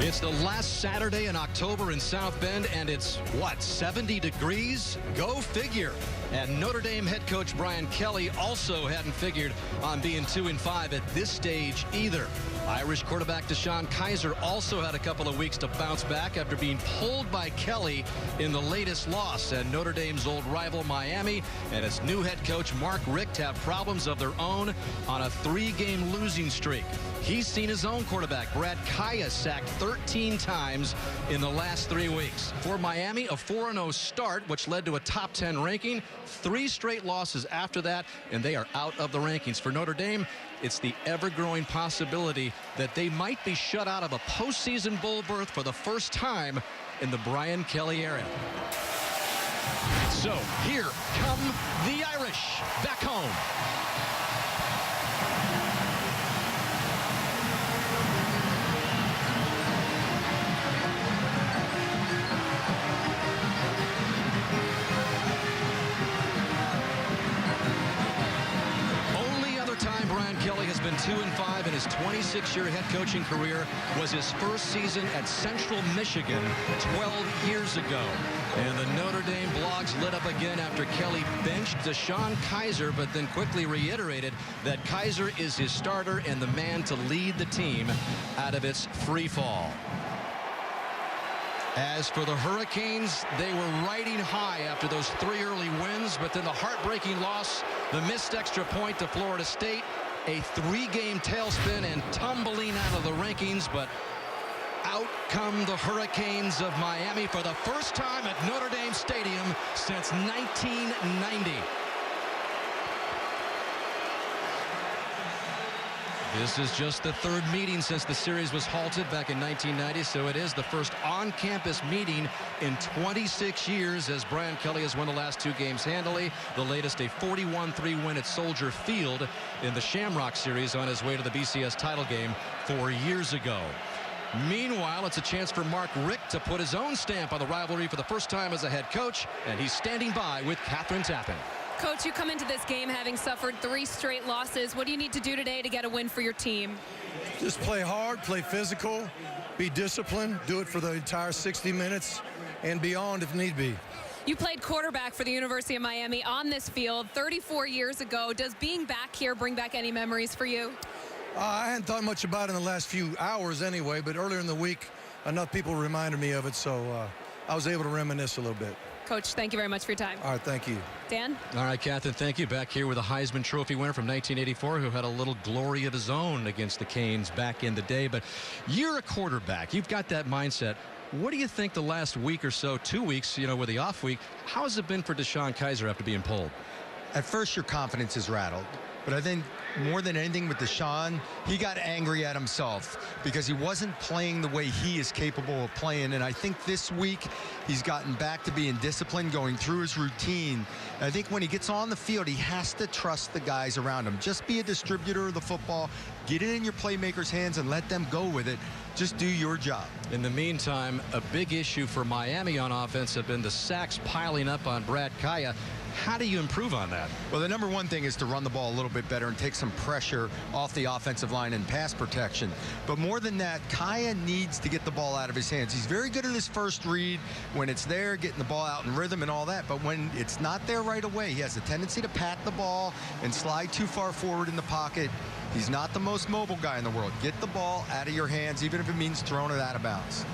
It's the last Saturday in October in South Bend, and it's, what, 70 degrees? Go figure. And Notre Dame head coach Brian Kelly also hadn't figured on being 2-5 at this stage either. Irish quarterback DeShone Kiser also had a couple of weeks to bounce back after being pulled by Kelly in the latest loss. And Notre Dame's old rival Miami and its new head coach Mark Richt have problems of their own on a 3-game losing streak. He's seen his own quarterback, Brad Kaaya, sacked 13 times in the last 3 weeks. For Miami, a 4-0 start, which led to a top 10 ranking. 3 straight losses after that, and they are out of the rankings. For Notre Dame, it's the ever-growing possibility that they might be shut out of a postseason bowl berth for the first time in the Brian Kelly era. So here come the Irish back home. Brian Kelly has been 2-5 in his 26-year head coaching career. Was his first season at Central Michigan 12 years ago. And the Notre Dame blogs lit up again after Kelly benched DeShone Kiser, but then quickly reiterated that Kiser is his starter and the man to lead the team out of its free fall. As for the Hurricanes, they were riding high after those 3 early wins, but then the heartbreaking loss, the missed extra point to Florida State, a 3-game tailspin and tumbling out of the rankings, but out come the Hurricanes of Miami for the first time at Notre Dame Stadium since 1990. This is just the 3rd meeting since the series was halted back in 1990, so it is the first on-campus meeting in 26 years as Brian Kelly has won the last 2 games handily, the latest a 41-3 win at Soldier Field in the Shamrock Series on his way to the BCS title game 4 years ago. Meanwhile, it's a chance for Mark Richt to put his own stamp on the rivalry for the first time as a head coach, and he's standing by with Catherine Tappan. Coach, you come into this game having suffered 3 straight losses. What do you need to do today to get a win for your team? Just play hard, play physical, be disciplined, do it for the entire 60 minutes and beyond if need be. You played quarterback for the University of Miami on this field 34 years ago. Does being back here bring back any memories for you? I hadn't thought much about it in the last few hours anyway, but earlier in the week, enough people reminded me of it, so I was able to reminisce a little bit. Coach, thank you very much for your time. All right, thank you. Dan? All right, Catherine, thank you. Back here with a Heisman Trophy winner from 1984 who had a little glory of his own against the Canes back in the day. But you're a quarterback. You've got that mindset. What do you think the last week or so, 2 weeks, with the off week, how has it been for DeShone Kiser after being pulled? At first, your confidence is rattled. But I think more than anything with DeShone, he got angry at himself because he wasn't playing the way he is capable of playing. And I think this week he's gotten back to being disciplined, going through his routine. And I think when he gets on the field, he has to trust the guys around him. Just be a distributor of the football. Get it in your playmakers' hands and let them go with it. Just do your job. In the meantime, a big issue for Miami on offense have been the sacks piling up on Brad Kaaya. How do you improve on that? Well, the number one thing is to run the ball a little bit better and take some pressure off the offensive line and pass protection. But more than that, Kaaya needs to get the ball out of his hands. He's very good at his first read when it's there, getting the ball out in rhythm and all that. But when it's not there right away, he has a tendency to pat the ball and slide too far forward in the pocket. He's not the most mobile guy in the world. Get the ball out of your hands, even if it means throwing it out of bounds.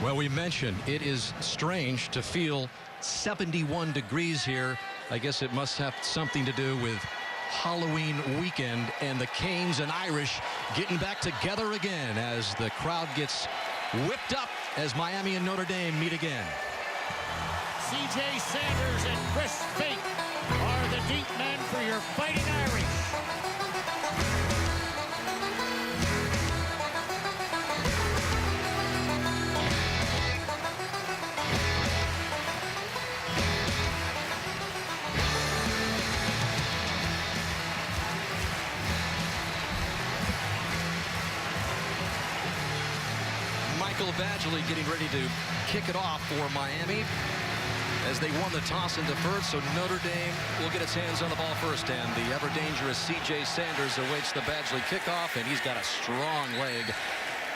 Well, we mentioned it is strange to feel 71 degrees here. I guess it must have something to do with Halloween weekend and the Canes and Irish getting back together again as the crowd gets whipped up as Miami and Notre Dame meet again. C.J. Sanders and Chris Fink are the deep men for your Fighting Irish. Michael Badgley getting ready to kick it off for Miami as they won the toss and deferred, so Notre Dame will get its hands on the ball first, and the ever-dangerous C.J. Sanders awaits the Badgley kickoff, and he's got a strong leg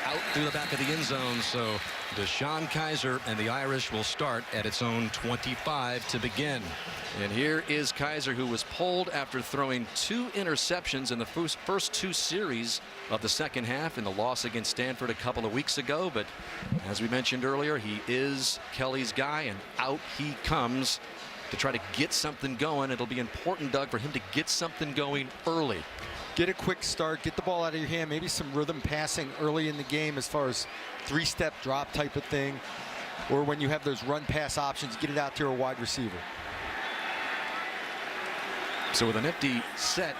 out through the back of the end zone. So DeShone Kiser and the Irish will start at its own 25 to begin. And here is Kiser, who was pulled after throwing 2 interceptions in the first 2 series of the second half in the loss against Stanford a couple of weeks ago. But as we mentioned earlier, he is Kelly's guy, and out he comes to try to get something going. It'll be important, Doug, for him to get something going early. Get a quick start, get the ball out of your hand, maybe some rhythm passing early in the game as far as 3-step drop type of thing, or when you have those run pass options, get it out to a wide receiver. So with an empty set,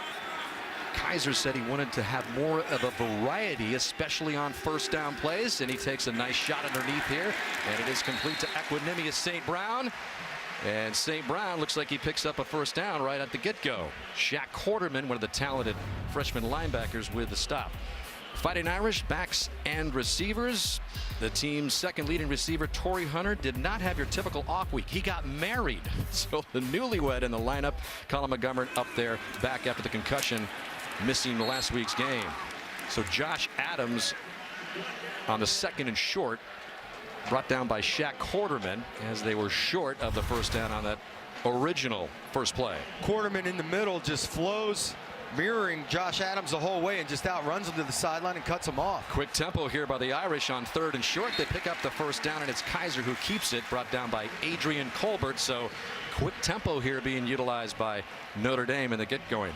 Kiser said he wanted to have more of a variety, especially on first down plays, and he takes a nice shot underneath here, and it is complete to Equanimous St. Brown. And St. Brown looks like he picks up a first down right at the get-go. Shaq Quarterman, one of the talented freshman linebackers, with the stop. Fighting Irish backs and receivers. The team's second leading receiver, Torrey Hunter, did not have your typical off week. He got married. So the newlywed in the lineup, Colin McGovern, up there back after the concussion, missing last week's game. So Josh Adams on the second and short, brought down by Shaq Quarterman as they were short of the first down on that original first play. Quarterman in the middle just flows, mirroring Josh Adams the whole way, and just outruns him to the sideline and cuts him off. Quick tempo here by the Irish on third and short. They pick up the first down, and it's Kiser who keeps it, brought down by Adrian Colbert. So quick tempo here being utilized by Notre Dame in the get-going.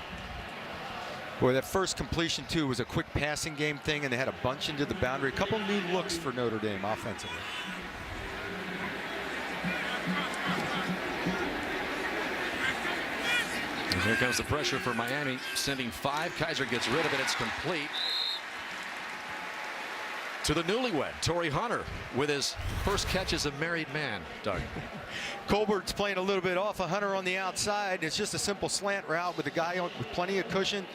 Boy, that first completion, too, was a quick passing game thing, and they had a bunch into the boundary. A couple new looks for Notre Dame offensively. And here comes the pressure for Miami, sending 5. Kiser gets rid of it. It's complete to the newlywed, Torrey Hunter, with his first catch as a married man, Doug. Colbert's playing a little bit off of Hunter on the outside. It's just a simple slant route with a guy with plenty of cushion.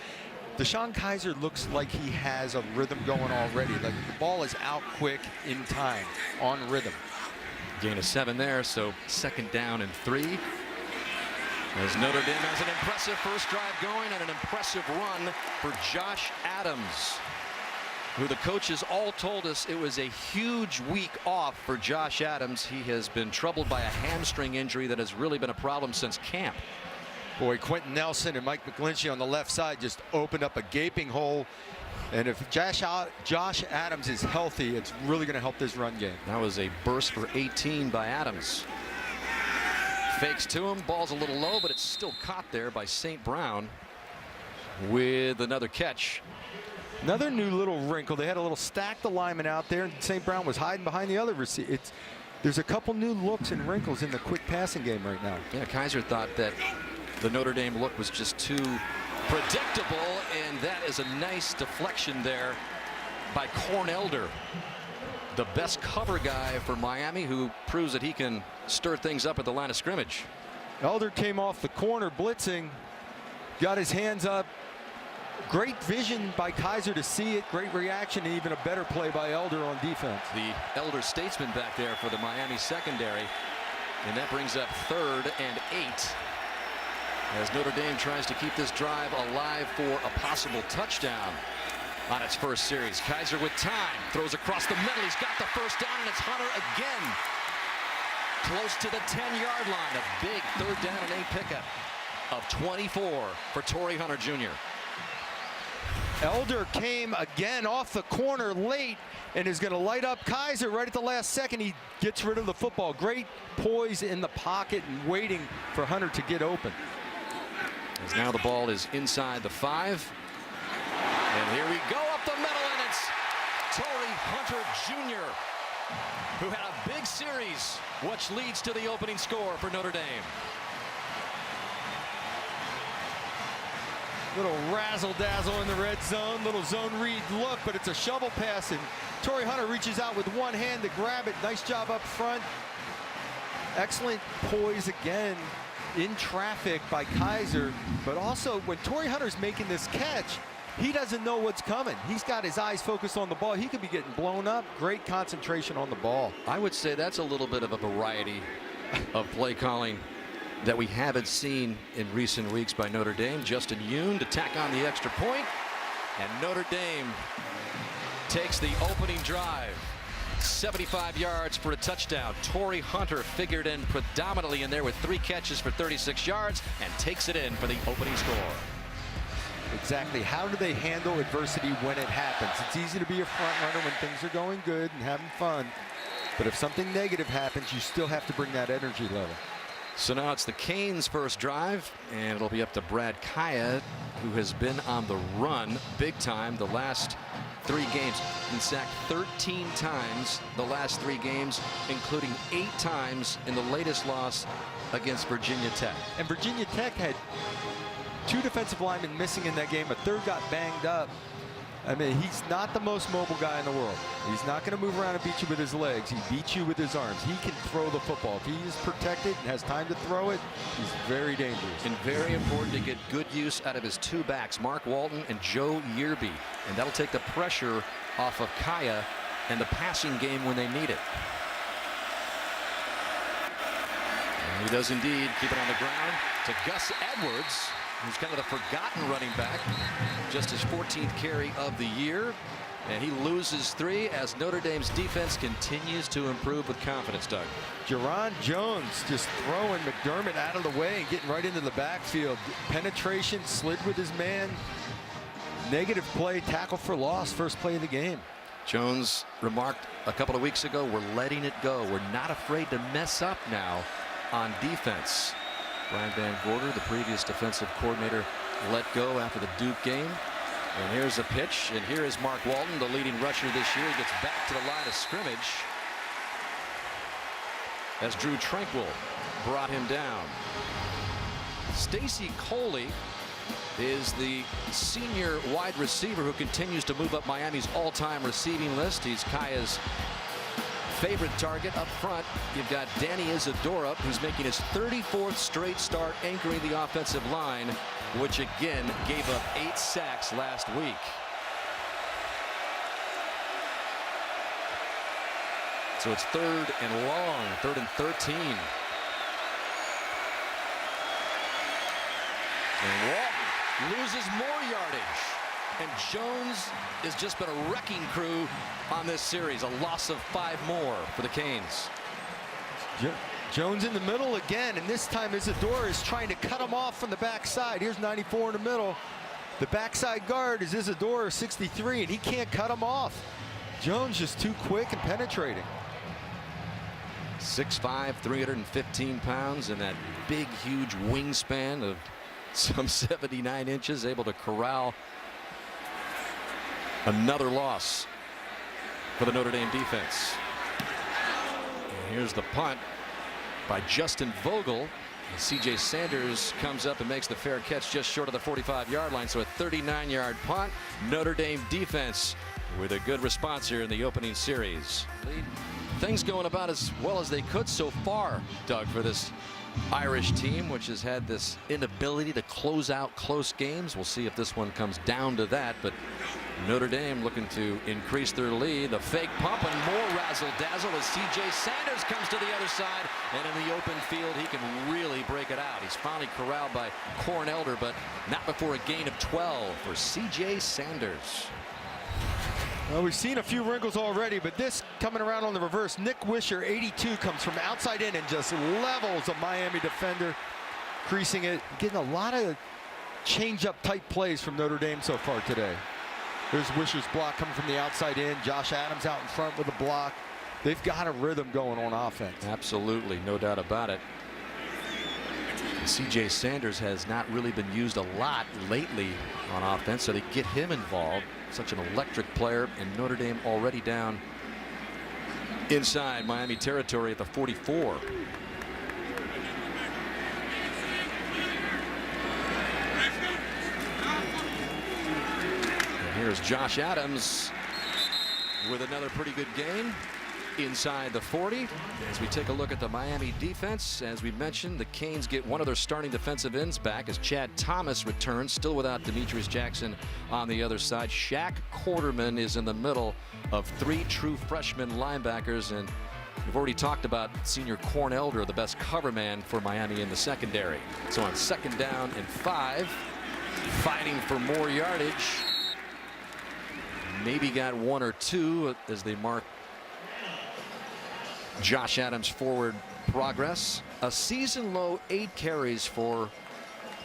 DeShone Kiser looks like he has a rhythm going already. Like the ball is out quick in time, on rhythm. Gain of 7 there, so second down and 3. As Notre Dame has an impressive first drive going and an impressive run for Josh Adams, who the coaches all told us it was a huge week off for Josh Adams. He has been troubled by a hamstring injury that has really been a problem since camp. Boy, Quentin Nelson and Mike McGlinchey on the left side just opened up a gaping hole. And if Josh Adams is healthy, it's really going to help this run game. That was a burst for 18 by Adams. Fakes to him, ball's a little low, but it's still caught there by St. Brown with another catch. Another new little wrinkle. They had a little stacked alignment out there, and St. Brown was hiding behind the other receiver. There's a couple new looks and wrinkles in the quick passing game right now. Yeah, Kiser thought that the Notre Dame look was just too predictable, and that is a nice deflection there by Corn Elder, the best cover guy for Miami, who proves that he can stir things up at the line of scrimmage. Elder came off the corner blitzing, got his hands up. Great vision by Kiser to see it. Great reaction, and even a better play by Elder on defense. The Elder statesman back there for the Miami secondary, and that brings up 3rd and 8 as Notre Dame tries to keep this drive alive for a possible touchdown on its first series. Kiser with time, throws across the middle. He's got the first down, and it's Hunter again, close to the 10-yard line. A big 3rd down and 8 pickup of 24 for Torrey Hunter Jr. Elder came again off the corner late and is going to light up Kiser right at the last second. He gets rid of the football. Great poise in the pocket and waiting for Hunter to get open. As now the ball is inside the 5. And here we go up the middle, and it's Torrey Hunter Jr., who had a big series, which leads to the opening score for Notre Dame. Little razzle-dazzle in the red zone, little zone read look, but it's a shovel pass, and Torrey Hunter reaches out with one hand to grab it. Nice job up front. Excellent poise again in traffic by Kiser, but also when Torrey Hunter's making this catch, he doesn't know what's coming. He's got his eyes focused on the ball. He could be getting blown up. Great concentration on the ball. I would say that's a little bit of a variety of play calling that we haven't seen in recent weeks by Notre Dame. Justin Yoon to tack on the extra point, and Notre Dame takes the opening drive. 75 yards for a touchdown. Torrey Hunter figured in predominantly in there with 3 catches for 36 yards and takes it in for the opening score. Exactly. How do they handle adversity when it happens? It's easy to be a front runner when things are going good and having fun. But if something negative happens, you still have to bring that energy level. So now it's the Canes' first drive, and it'll be up to Brad Kaaya, who has been on the run big time the last 3 games. Been sacked 13 times the last 3 games, including 8 times in the latest loss against Virginia Tech. And Virginia Tech had 2 defensive linemen missing in that game. A third got banged up. I mean, he's not the most mobile guy in the world. He's not going to move around and beat you with his legs. He beats you with his arms. He can throw the football. If he is protected and has time to throw it, he's very dangerous. And very important to get good use out of his 2 backs, Mark Walton and Joe Yearby. And that'll take the pressure off of Kaaya and the passing game when they need it. And he does indeed keep it on the ground to Gus Edwards, who's kind of the forgotten running back. Just his 14th carry of the year. And he loses 3 as Notre Dame's defense continues to improve with confidence, Doug. Jerron Jones just throwing McDermott out of the way and getting right into the backfield. Penetration, slid with his man. Negative play, tackle for loss, first play of the game. Jones remarked a couple of weeks ago, we're letting it go. We're not afraid to mess up now on defense. Brian Van Gorder, the previous defensive coordinator, let go after the Duke game. And here's a pitch, and here is Mark Walton, the leading rusher this year. He gets back to the line of scrimmage as Drew Tranquil brought him down. Stacy Coley is the senior wide receiver who continues to move up Miami's all-time receiving list. He's Kaaya's favorite target up front. You've got Danny Isadora, who's making his 34th straight start anchoring the offensive line, which again gave up 8 sacks last week. So it's 3rd and long, 3rd and 13. And Walton loses more yardage. And Jones has just been a wrecking crew on this series. A loss of 5 more for the Canes. Jones in the middle again, and this time Isadora is trying to cut him off from the backside. Here's 94 in the middle. The backside guard is Isadora, 63, and he can't cut him off. Jones just too quick and penetrating. 6'5", 315 pounds, and that big, huge wingspan of some 79 inches, able to corral another loss for the Notre Dame defense. And here's the punt by Justin Vogel. C.J. Sanders comes up and makes the fair catch just short of the 45-yard line. So a 39-yard punt. Notre Dame defense with a good response here in the opening series. Things going about as well as they could so far, Doug, for this Irish team, which has had this inability to close out close games. We'll see if this one comes down to that, but Notre Dame looking to increase their lead. The fake pump and more razzle-dazzle as C.J. Sanders comes to the other side, and in the open field he can really break it out. He's finally corralled by Cornelder, but not before a gain of 12 for C.J. Sanders. Well, we've seen a few wrinkles already, but this coming around on the reverse. Nick Wisher, 82, comes from outside in and just levels a Miami defender, creasing it, getting a lot of change-up type plays from Notre Dame so far today. There's Wisher's block coming from the outside in. Josh Adams out in front with a block. They've got a rhythm going on offense. Absolutely, no doubt about it. C.J. Sanders has not really been used a lot lately on offense, so to get him involved, such an electric player, and Notre Dame already down inside Miami territory at the 44. And here's Josh Adams with another pretty good game inside the 40. As we take a look at the Miami defense, as we mentioned, the Canes get one of their starting defensive ends back as Chad Thomas returns, still without Demetrius Jackson on the other side. Shaq Quarterman is in the middle of 3 true freshman linebackers, and we've already talked about senior Cornelder, the best cover man for Miami in the secondary. So on 2nd down and 5, fighting for more yardage. maybe got 1 or 2 as they mark Josh Adams' forward progress. A season low 8 carries for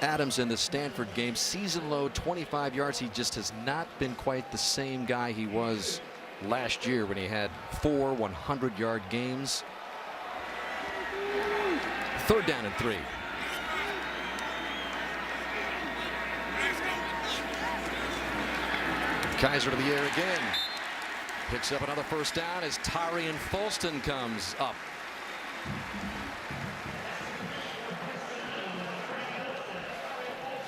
Adams in the Stanford game. Season low 25 yards. He just has not been quite the same guy he was last year when he had 4 100-yard games. 3rd down and 3. Kiser to the air again. Picks up another 1st down as Tyrion Folston comes up.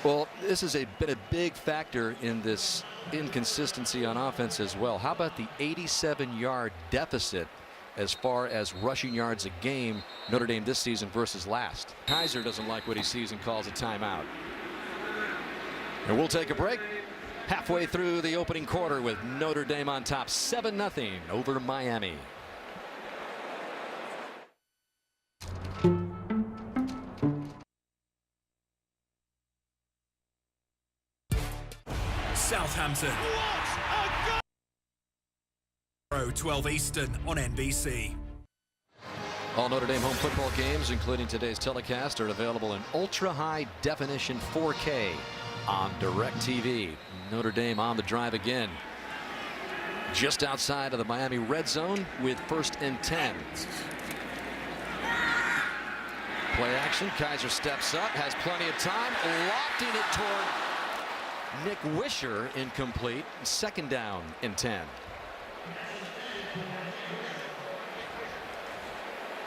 Well, this has been a big factor in this inconsistency on offense as well. How about the 87-yard deficit as far as rushing yards a game, Notre Dame this season versus last? Kiser doesn't like what he sees and calls a timeout. And we'll take a break. Halfway through the opening quarter with Notre Dame on top 7-0 over Miami. Southampton. 12 Eastern on NBC. All Notre Dame home football games, including today's telecast, are available in ultra-high definition 4K on DirecTV. Notre Dame on the drive again. Just outside of the Miami red zone with 1st and 10. Play action. Kiser steps up, has plenty of time, lofting it toward Nick Wisher, incomplete. 2nd down and 10.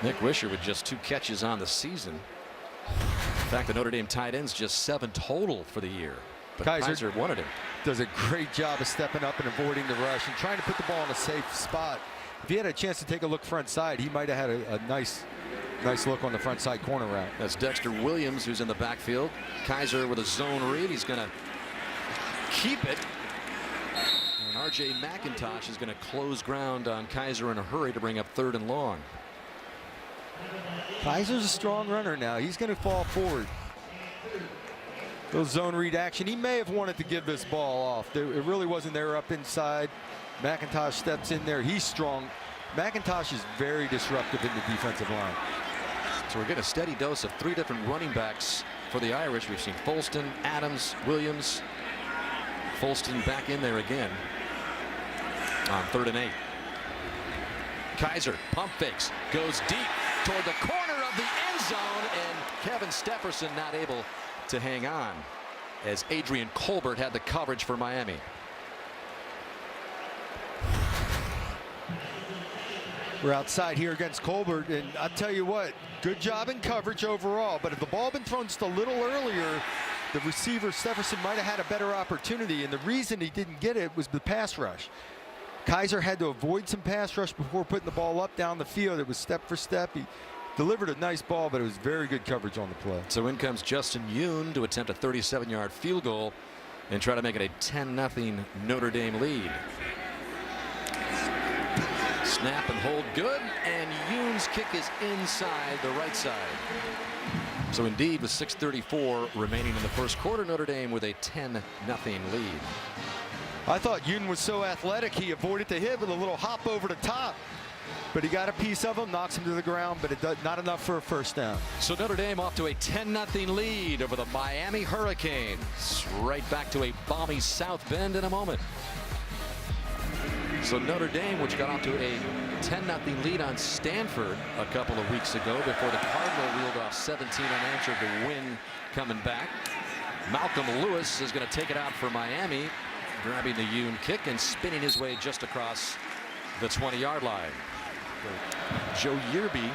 Nick Wisher with just 2 catches on the season. In fact, the Notre Dame tight ends just 7 total for the year. But Kiser wanted him. Does a great job of stepping up and avoiding the rush and trying to put the ball in a safe spot. If he had a chance to take a look front side, he might have had a nice look on the front side corner route. That's Dexter Williams who's in the backfield. Kiser with a zone read. He's going to keep it. And R.J. McIntosh is going to close ground on Kiser in a hurry to bring up 3rd and long. Kiser's a strong runner now. He's going to fall forward. Little zone read action. He may have wanted to give this ball off. It really wasn't there up inside. McIntosh steps in there. He's strong. McIntosh is very disruptive in the defensive line. So we're getting a steady dose of 3 different running backs for the Irish. We've seen Folston, Adams, Williams. Folston back in there again on 3rd and 8. Kiser pump fakes, goes deep toward the corner of the end zone, and Kevin Stepherson not able to hang on as Adrian Colbert had the coverage for Miami. We're outside here against Colbert, and I'll tell you what, good job in coverage overall, but if the ball had been thrown just a little earlier, the receiver Stepherson might have had a better opportunity, and the reason he didn't get it was the pass rush. Kiser had to avoid some pass rush before putting the ball up down the field. It was step for step. He delivered a nice ball, but it was very good coverage on the play. So in comes Justin Yoon to attempt a 37-yard field goal and try to make it a 10-0 Notre Dame lead. Snap and hold good, and Yoon's kick is inside the right side. So indeed, with 6:34 remaining in the 1st quarter, Notre Dame with a 10-0 lead. I thought Yoon was so athletic, he avoided the hit with a little hop over the top. But he got a piece of him, knocks him to the ground, but it does not enough for a 1st down. So Notre Dame off to a 10-0 lead over the Miami Hurricanes. Right back to a balmy South Bend in a moment. So Notre Dame, which got off to a 10-0 lead on Stanford a couple of weeks ago before the Cardinal reeled off 17 unanswered to win coming back. Malcolm Lewis is going to take it out for Miami, grabbing the Yoon kick and spinning his way just across the 20-yard line. Joe Yearby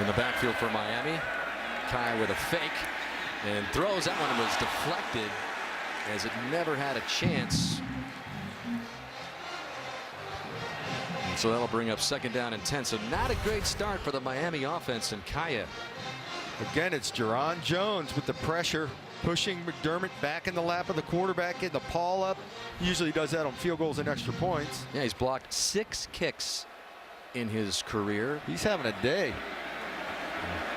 in the backfield for Miami. Kaaya with a fake and throws. That one was deflected as it never had a chance. And so that'll bring up 2nd down and 10. So not a great start for the Miami offense, and Kaaya. Again, it's Jerron Jones with the pressure, pushing McDermott back in the lap of the quarterback, getting the paw up. He usually does that on field goals and extra points. Yeah, he's blocked 6 kicks in his career. He's having a day.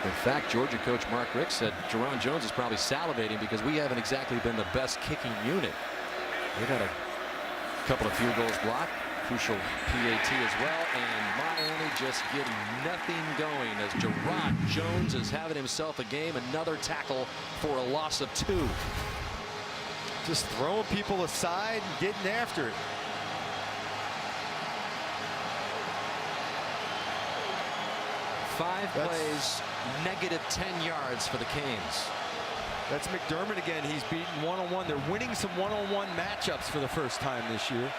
In fact, Georgia coach Mark Richt said Jerron Jones is probably salivating because we haven't exactly been the best kicking unit. They've had a Couple of field goals blocked. Crucial PAT as well. And Miami just getting nothing going as Gerard Jones is having himself a game. Another tackle for a loss of 2. Just throwing people aside and getting after it. Five plays, negative 10 yards for the Canes. That's McDermott again. He's beaten one-on-one. They're winning some one-on-one matchups for the first time this year.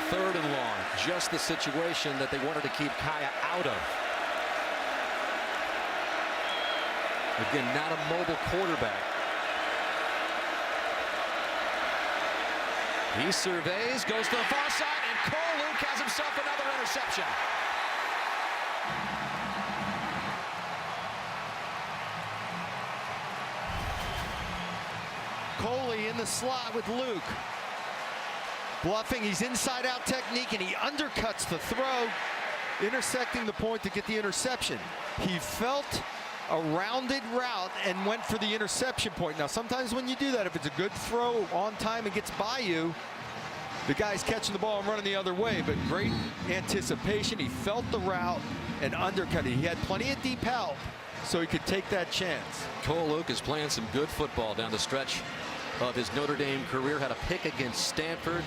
3rd and long. Just the situation that they wanted to keep Kaaya out of. Again, not a mobile quarterback. He surveys, goes to the far side, and Cole Luke has himself another interception. Coley in the slot with Luke. Bluffing, he's inside out technique, and he undercuts the throw, intersecting the point to get the interception. He felt a rounded route and went for the interception point. Now, sometimes when you do that, if it's a good throw on time and gets by you, the guy's catching the ball and running the other way, but great anticipation. He felt the route and undercut it. He had plenty of deep help, so he could take that chance. Cole Luke is playing some good football down the stretch of his Notre Dame career. Had a pick against Stanford,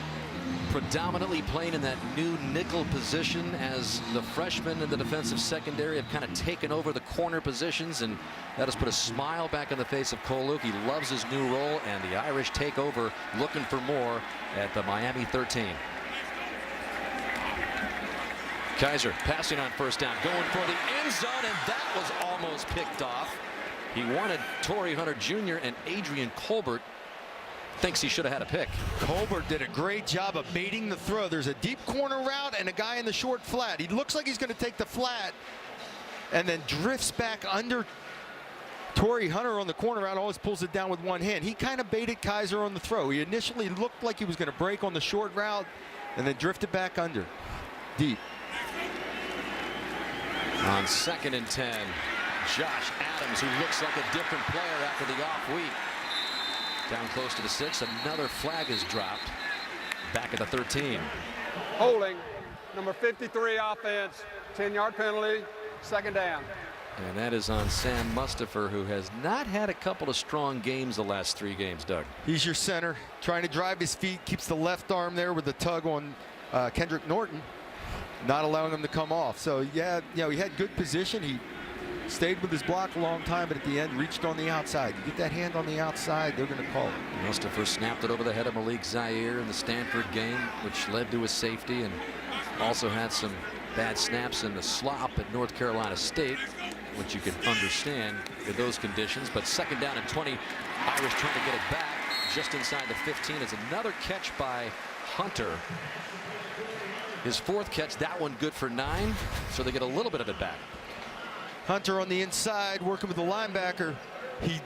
predominantly playing in that new nickel position as the freshmen in the defensive secondary have kind of taken over the corner positions, and that has put a smile back on the face of Cole Luke. He loves his new role, and the Irish take over, looking for more at the Miami 13. Kiser passing on 1st down, going for the end zone, and that was almost picked off. He wanted Torrey Hunter Jr. and Adrian Colbert. Thinks he should have had a pick. Colbert did a great job of baiting the throw. There's a deep corner route and a guy in the short flat. He looks like he's going to take the flat and then drifts back under Torrey Hunter on the corner route, always pulls it down with one hand. He kind of baited Kiser on the throw. He initially looked like he was going to break on the short route and then drifted back under. Deep. On 2nd and 10, Josh Adams, who looks like a different player after the off week. Down close to the 6. Another flag is dropped. Back at the 13. Holding, number 53 offense, 10-yard penalty, 2nd down. And that is on Sam Mustipher, who has not had a couple of strong games the last 3 games, Doug. He's your center, trying to drive his feet, keeps the left arm there with the tug on Kendrick Norton, not allowing him to come off. So, yeah, you know, he had good position. He stayed with his block a long time, but at the end reached on the outside. You get that hand on the outside, they're going to call it. Mustipher snapped it over the head of Malik Zaire in the Stanford game, which led to a safety, and also had some bad snaps in the slop at North Carolina State, which you can understand in those conditions. But 2nd down and 20, Irish trying to get it back just inside the 15. It's another catch by Hunter. His 4th catch, that one good for 9, so they get a little bit of it back. Hunter on the inside, working with the linebacker. He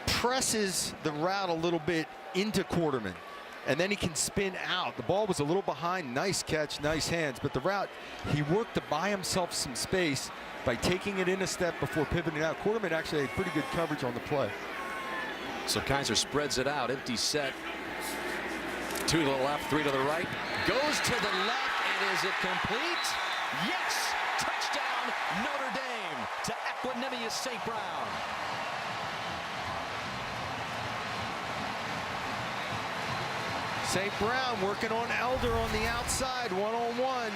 presses the route a little bit into Quarterman, and then he can spin out. The ball was a little behind. Nice catch, nice hands, but the route, he worked to buy himself some space by taking it in a step before pivoting out. Quarterman actually had pretty good coverage on the play. So Kiser spreads it out, empty set. 2 to the left, 3 to the right. Goes to the left, and is it complete? Yes! Touchdown, Notre Dame to Equanimous St. Brown. St. Brown working on Elder on the outside, one-on-one.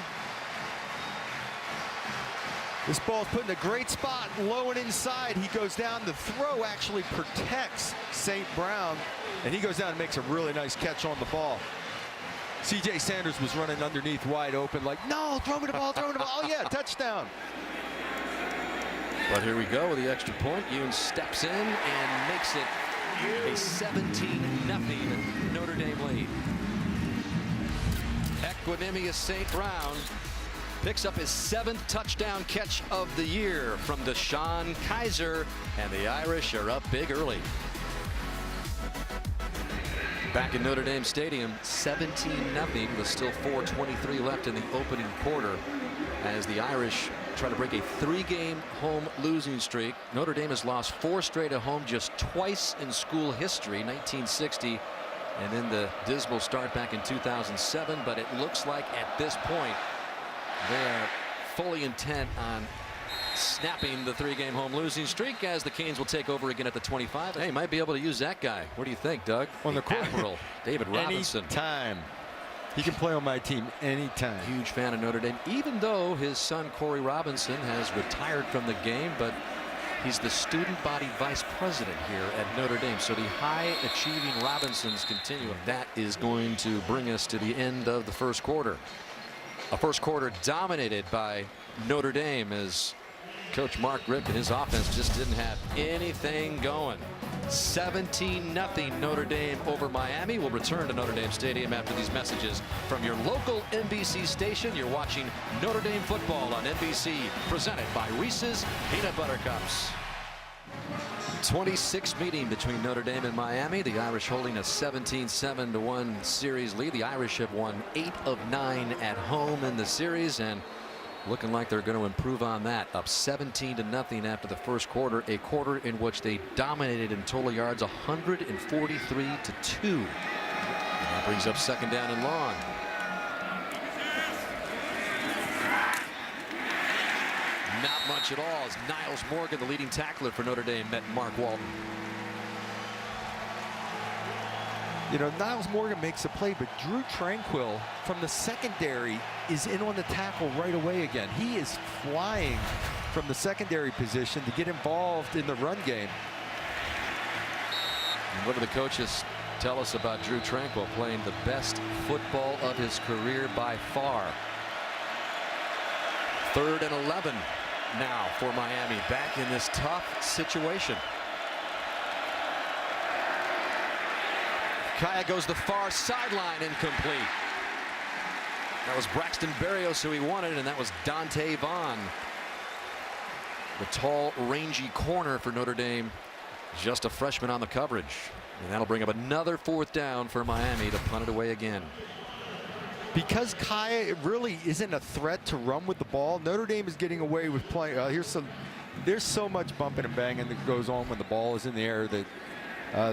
This ball's put in a great spot, low and inside. He goes down. The throw actually protects St. Brown, and he goes down and makes a really nice catch on the ball. C.J. Sanders was running underneath wide open like, no, throw me the ball, throw me the ball. Oh, yeah, touchdown. But here we go with the extra point. Yoon steps in and makes it a 17-0 Notre Dame lead. Equanimous St. Brown picks up his 7th touchdown catch of the year from DeShone Kiser, and the Irish are up big early. Back in Notre Dame Stadium, 17-0 with still 4:23 left in the opening quarter as the Irish try to break a 3-game home losing streak. Notre Dame has lost 4 straight at home just twice in school history, 1960 and then the dismal start back in 2007. But it looks like at this point they are fully intent on snapping the 3-game home losing streak, as the Canes will take over again at the 25. Hey, might be able to use that guy. What do you think, Doug? On the court. Admiral David Robinson. Anytime. He can play on my team anytime. Huge fan of Notre Dame, even though his son Corey Robinson has retired from the game, but he's the student body vice president here at Notre Dame. So the high achieving Robinsons continue. That is going to bring us to the end of the first quarter. A first quarter dominated by Notre Dame, as Coach Mark Richt and his offense just didn't have anything going. 17-0 Notre Dame over Miami. We'll return to Notre Dame Stadium after these messages from your local NBC station. You're watching Notre Dame football on NBC, presented by Reese's Peanut Butter Cups. 26 meeting between Notre Dame and Miami. The Irish holding a 17-7-1 series lead. The Irish have won 8 of 9 at home in the series, and looking like they're going to improve on that. Up 17-0 after the first quarter, a quarter in which they dominated in total yards, 143-2. That brings up second down and long. Not much at all as Niles Morgan, the leading tackler for Notre Dame, met Mark Walton. You know, Niles Morgan makes a play, but Drew Tranquil from the secondary is in on the tackle right away again. He is flying from the secondary position to get involved in the run game. And what do the coaches tell us about Drew Tranquil? Playing the best football of his career by far. 3rd and 11 now for Miami, back in this tough situation. Kaaya goes the far sideline, incomplete. That was Braxton Berrios who he wanted, and that was Dante Vaughn, the tall, rangy corner for Notre Dame, just a freshman on the coverage. And that'll bring up another 4th down for Miami to punt it away again. Because Kaaya really isn't a threat to run with the ball, Notre Dame is getting away with playing. There's so much bumping and banging that goes on when the ball is in the air that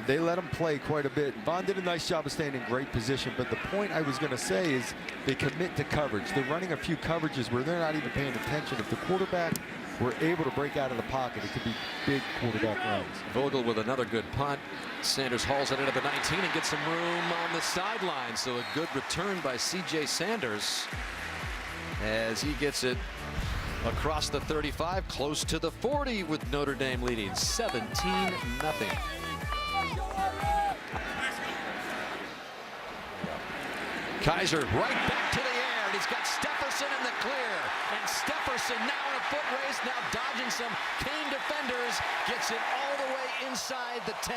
they let him play quite a bit. Vaughn did a nice job of staying in great position, but the point I was going to say is they commit to coverage. They're running a few coverages where they're not even paying attention. If the quarterback were able to break out of the pocket, it could be big quarterback runs. Vogel with another good punt. Sanders hauls it into the 19 and gets some room on the sideline. So a good return by C.J. Sanders as he gets it across the 35, close to the 40, with Notre Dame leading 17-0. Kiser right back to the air, and he's got Stepherson in the clear. And Stepherson now in a foot race, now dodging some Cane defenders, gets it all the way inside the 10.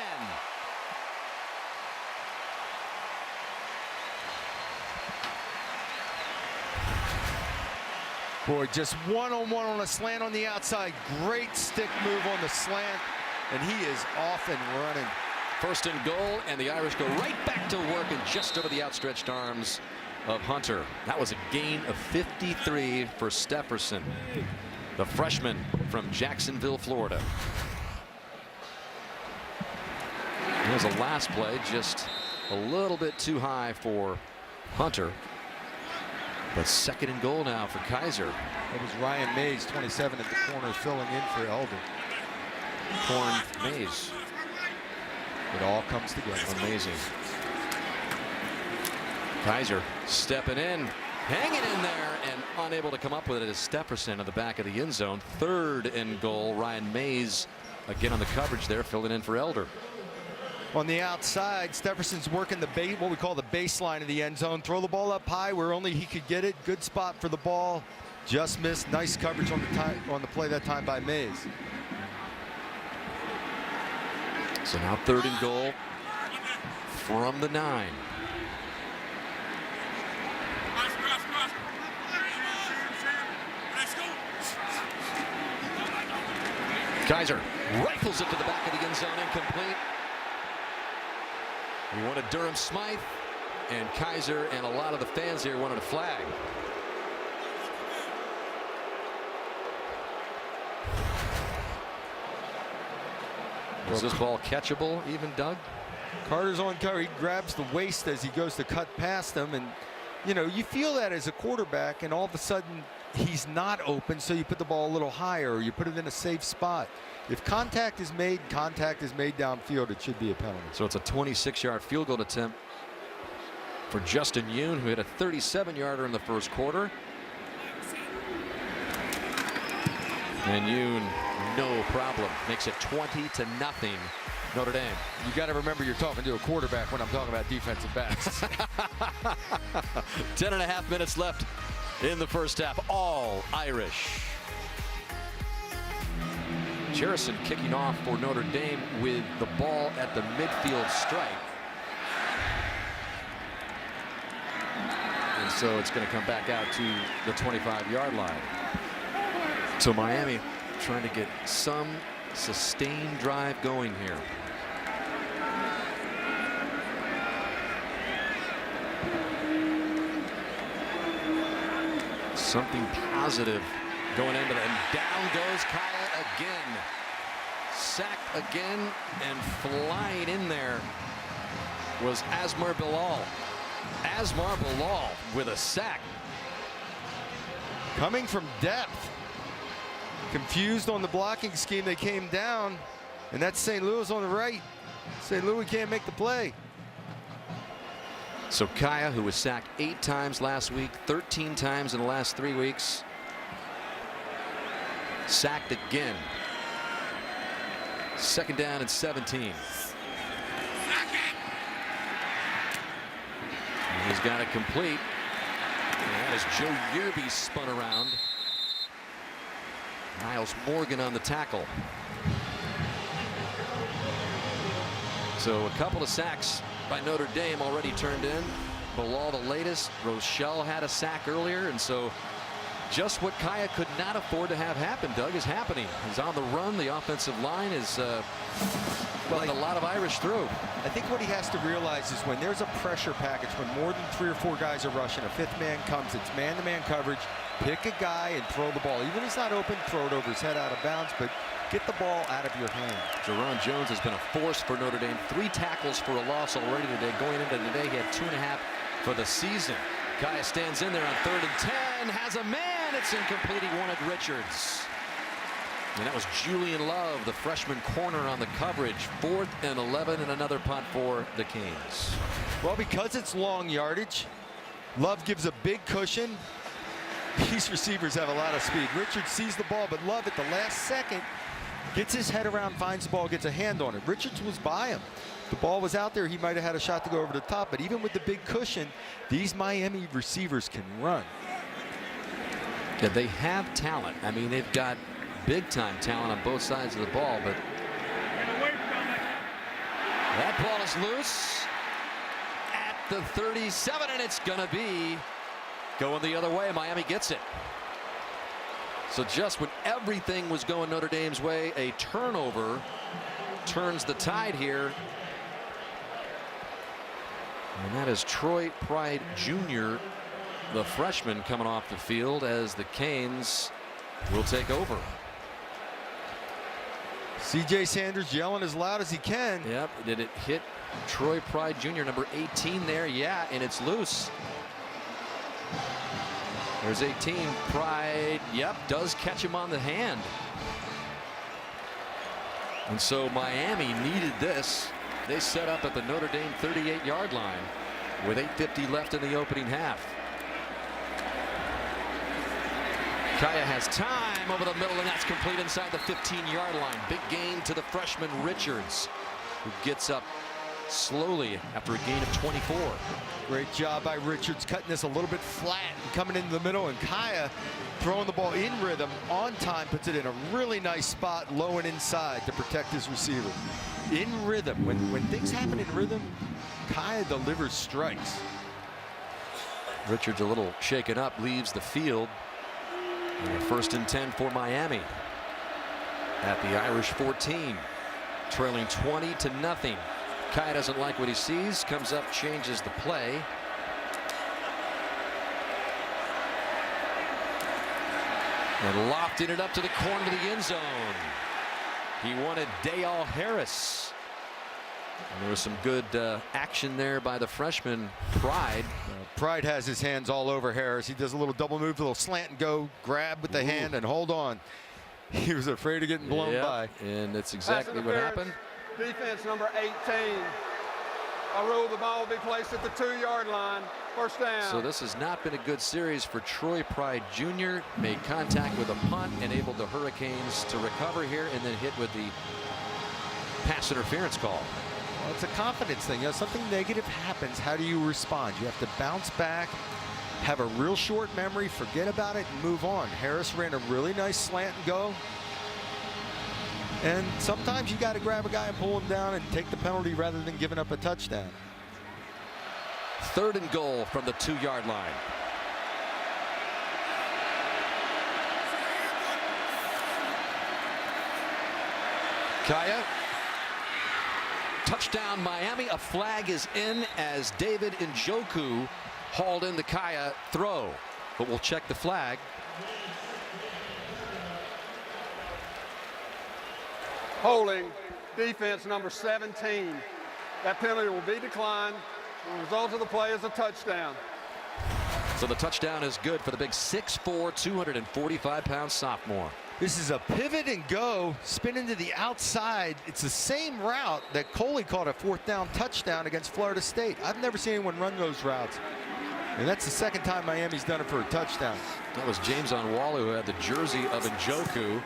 Boy, just one-on-one on a slant on the outside. Great stick move on the slant, and he is off and running. 1st and goal, and the Irish go right back to work and just over the outstretched arms of Hunter. That was a gain of 53 for Stepherson, the freshman from Jacksonville, Florida. Here's a last play, just a little bit too high for Hunter. But 2nd and goal now for Kiser. It was Ryan Mays, 27, at the corner, filling in for Elder. Corn Mays. It all comes together. Amazing. Kiser stepping in, hanging in there, and unable to come up with it is Stepherson at the back of the end zone. 3rd and goal. Ryan Mays again on the coverage there, filling in for Elder. On the outside, Stepherson's working what we call the baseline of the end zone. Throw the ball up high where only he could get it. Good spot for the ball. Just missed. Nice coverage on the play that time by Mays. So now 3rd and goal from the 9. Kiser rifles it to the back of the end zone, incomplete. We wanted Durham Smythe, and Kiser and a lot of the fans here wanted a flag. Was this ball catchable even, Doug? Carter's on cover. He grabs the waist as he goes to cut past him. And, you know, you feel that as a quarterback, and all of a sudden he's not open, so you put the ball a little higher or you put it in a safe spot. If contact is made downfield, it should be a penalty. So it's a 26-yard field goal attempt for Justin Yoon, who hit a 37-yarder in the first quarter. And Yoon, no problem, makes it 20-0 Notre Dame. You got to remember you're talking to a quarterback when I'm talking about defensive backs. 10.5 minutes left in the first half. All Irish. Jerison kicking off for Notre Dame with the ball at the midfield stripe. And so it's going to come back out to the 25-yard line. So Miami trying to get some sustained drive going here. Something positive going into that. And down goes Kaaya again. Sacked again, and flying in there was Asmar Bilal. Asmar Bilal with a sack. Coming from depth. Confused on the blocking scheme, they came down, and that's St. Louis on the right. St. Louis can't make the play. So Kaaya, who was sacked 8 times last week, 13 times in the last 3 weeks, sacked again. 2nd down and 17. And he's got it complete. And that is Joe Yearby spun around. Miles Morgan on the tackle. So a couple of sacks by Notre Dame already turned in. Bilal the latest. Rochelle had a sack earlier, and so just what Kaaya could not afford to have happen, Doug, is happening. He's on the run. The offensive line is letting a lot of Irish through. I think what he has to realize is when there's a pressure package, when more than 3 or 4 guys are rushing, a 5th man comes, it's man-to-man coverage. Pick a guy and throw the ball. Even if he's not open, throw it over his head out of bounds, but get the ball out of your hand. Jerron Jones has been a force for Notre Dame. 3 tackles for a loss already today. Going into today, he had 2.5 for the season. Kaaya stands in there on 3rd and 10, has a man. It's incomplete. He wanted Richards. And that was Julian Love, the freshman corner, on the coverage. 4th and 11, and another punt for the Canes. Well, because it's long yardage, Love gives a big cushion. These receivers have a lot of speed. Richards sees the ball, but Love at the last second gets his head around, finds the ball, gets a hand on it. Richards was by him. The ball was out there. He might have had a shot to go over the top, but even with the big cushion, these Miami receivers can run. Yeah, they have talent. I mean, they've got big-time talent on both sides of the ball, but that ball is loose at the 37, and it's going to be going the other way. Miami gets it. So just when everything was going Notre Dame's way, a turnover turns the tide here. And that is Troy Pride Jr., the freshman, coming off the field as the Canes will take over. C.J. Sanders yelling as loud as he can. Yep. Did it hit Troy Pride Jr., number 18 there? Yeah, and it's loose. There's 18. Pride, yep, does catch him on the hand. And so Miami needed this. They set up at the Notre Dame 38-yard line with 8:50 left in the opening half. Kaaya has time over the middle, and that's complete inside the 15-yard line. Big gain to the freshman Richards, who gets up slowly after a gain of 24. Great job by Richards, cutting this a little bit flat and coming into the middle, and Kaaya throwing the ball in rhythm on time, puts it in a really nice spot low and inside to protect his receiver. In rhythm, when things happen in rhythm, Kaaya delivers strikes. Richards a little shaken up, leaves the field. And 1st and 10 for Miami at the Irish 14, trailing 20-0. Kaaya doesn't like what he sees, comes up, changes the play. And lofting it up to the corner of the end zone. He wanted Dale Harris. And there was some good action there by the freshman, Pride. Pride has his hands all over Harris. He does a little double move, a little slant and go, grab with the hand and hold on. He was afraid of getting blown by. And that's exactly what happened. Defense number 18. I rule the ball will be placed at the 2-yard line. First down. So this has not been a good series for Troy Pride Jr. Made contact with a punt, enabled the Hurricanes to recover here, and then hit with the pass interference call. Well, it's a confidence thing. You know, something negative happens. How do you respond? You have to bounce back, have a real short memory, forget about it, and move on. Harris ran a really nice slant and go. And sometimes you got to grab a guy and pull him down and take the penalty rather than giving up a touchdown. 3rd and goal from the 2-yard line. Kaaya. Touchdown Miami. A flag is in as David Njoku hauled in the Kaaya throw. But we'll check the flag. Holding defense number 17. That penalty will be declined. The result of the play is a touchdown. So the touchdown is good for the big 6'4", 245-pound sophomore. This is a pivot and go, spin into the outside. It's the same route that Coley caught a 4th down touchdown against Florida State. I've never seen anyone run those routes. And that's the 2nd time Miami's done it for a touchdown. That was James Onwualu who had the jersey of Njoku.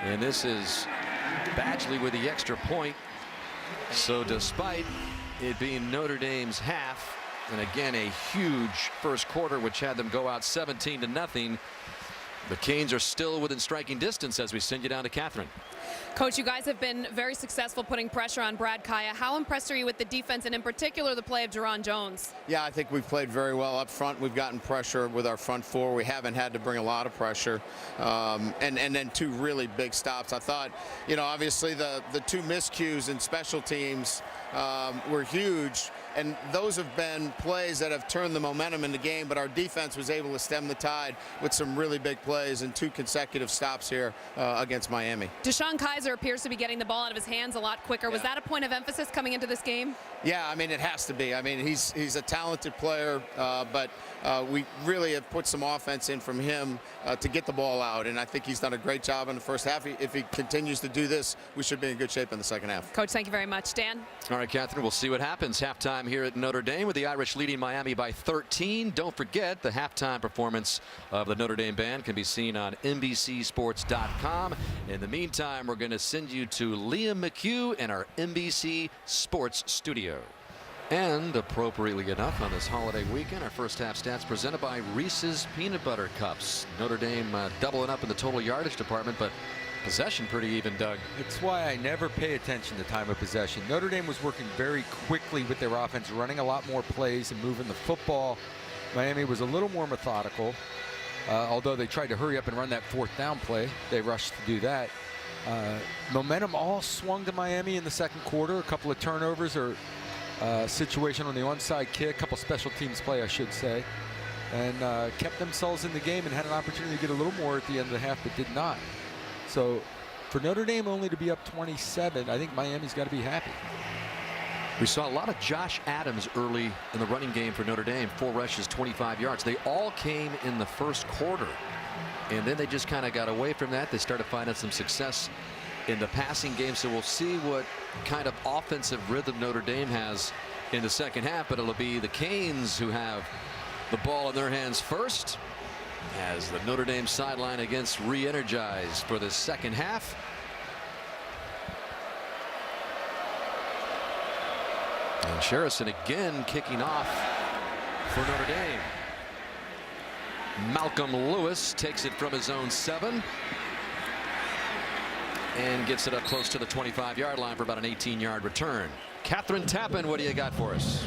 And this is Badgley with the extra point. So despite it being Notre Dame's half, and again a huge first quarter which had them go out 17-0, the Canes are still within striking distance as we send you down to Catherine. Coach, you guys have been very successful putting pressure on Brad Kaaya. How impressed are you with the defense and in particular the play of Jerron Jones? Yeah, I think we've played very well up front. We've gotten pressure with our front 4. We haven't had to bring a lot of pressure. And then 2 really big stops. I thought, you know, obviously the 2 miscues in special teams were huge. And those have been plays that have turned the momentum in the game, but our defense was able to stem the tide with some really big plays and 2 consecutive stops here against Miami. DeShone Kiser appears to be getting the ball out of his hands a lot quicker. Was that a point of emphasis coming into this game? Yeah, I mean, it has to be. I mean, he's a talented player, but we really have put some offense in from him to get the ball out, and I think he's done a great job in the first half. If he continues to do this, we should be in good shape in the second half. Coach, thank you very much. Dan? All right, Catherine, we'll see what happens. Halftime here at Notre Dame with the Irish leading Miami by 13. Don't forget the halftime performance of the Notre Dame band can be seen on NBCSports.com. In the meantime, we're going to send you to Liam McHugh and our NBC Sports studio. And appropriately enough, on this holiday weekend, our first half stats presented by Reese's Peanut Butter Cups. Notre Dame doubling up in the total yardage department, but possession pretty even, Doug. It's why I never pay attention to time of possession. Notre Dame was working very quickly with their offense, running a lot more plays and moving the football. Miami was a little more methodical, although they tried to hurry up and run that 4th down play. They rushed to do that. Momentum all swung to Miami in the second quarter. A couple of turnovers or situation on the onside kick, a couple special teams play, I should say, and kept themselves in the game and had an opportunity to get a little more at the end of the half, but did not. So for Notre Dame only to be up 27, I think Miami's got to be happy. We saw a lot of Josh Adams early in the running game for Notre Dame. 4 rushes, 25 yards. They all came in the first quarter. And then they just kind of got away from that. They started finding some success in the passing game. So we'll see what kind of offensive rhythm Notre Dame has in the second half. But it'll be the Canes who have the ball in their hands first, as the Notre Dame sideline against re-energized for the second half. And Sherrison again kicking off for Notre Dame. Malcolm Lewis takes it from his own 7 and gets it up close to the 25-yard line for about an 18-yard return. Catherine Tappan, what do you got for us?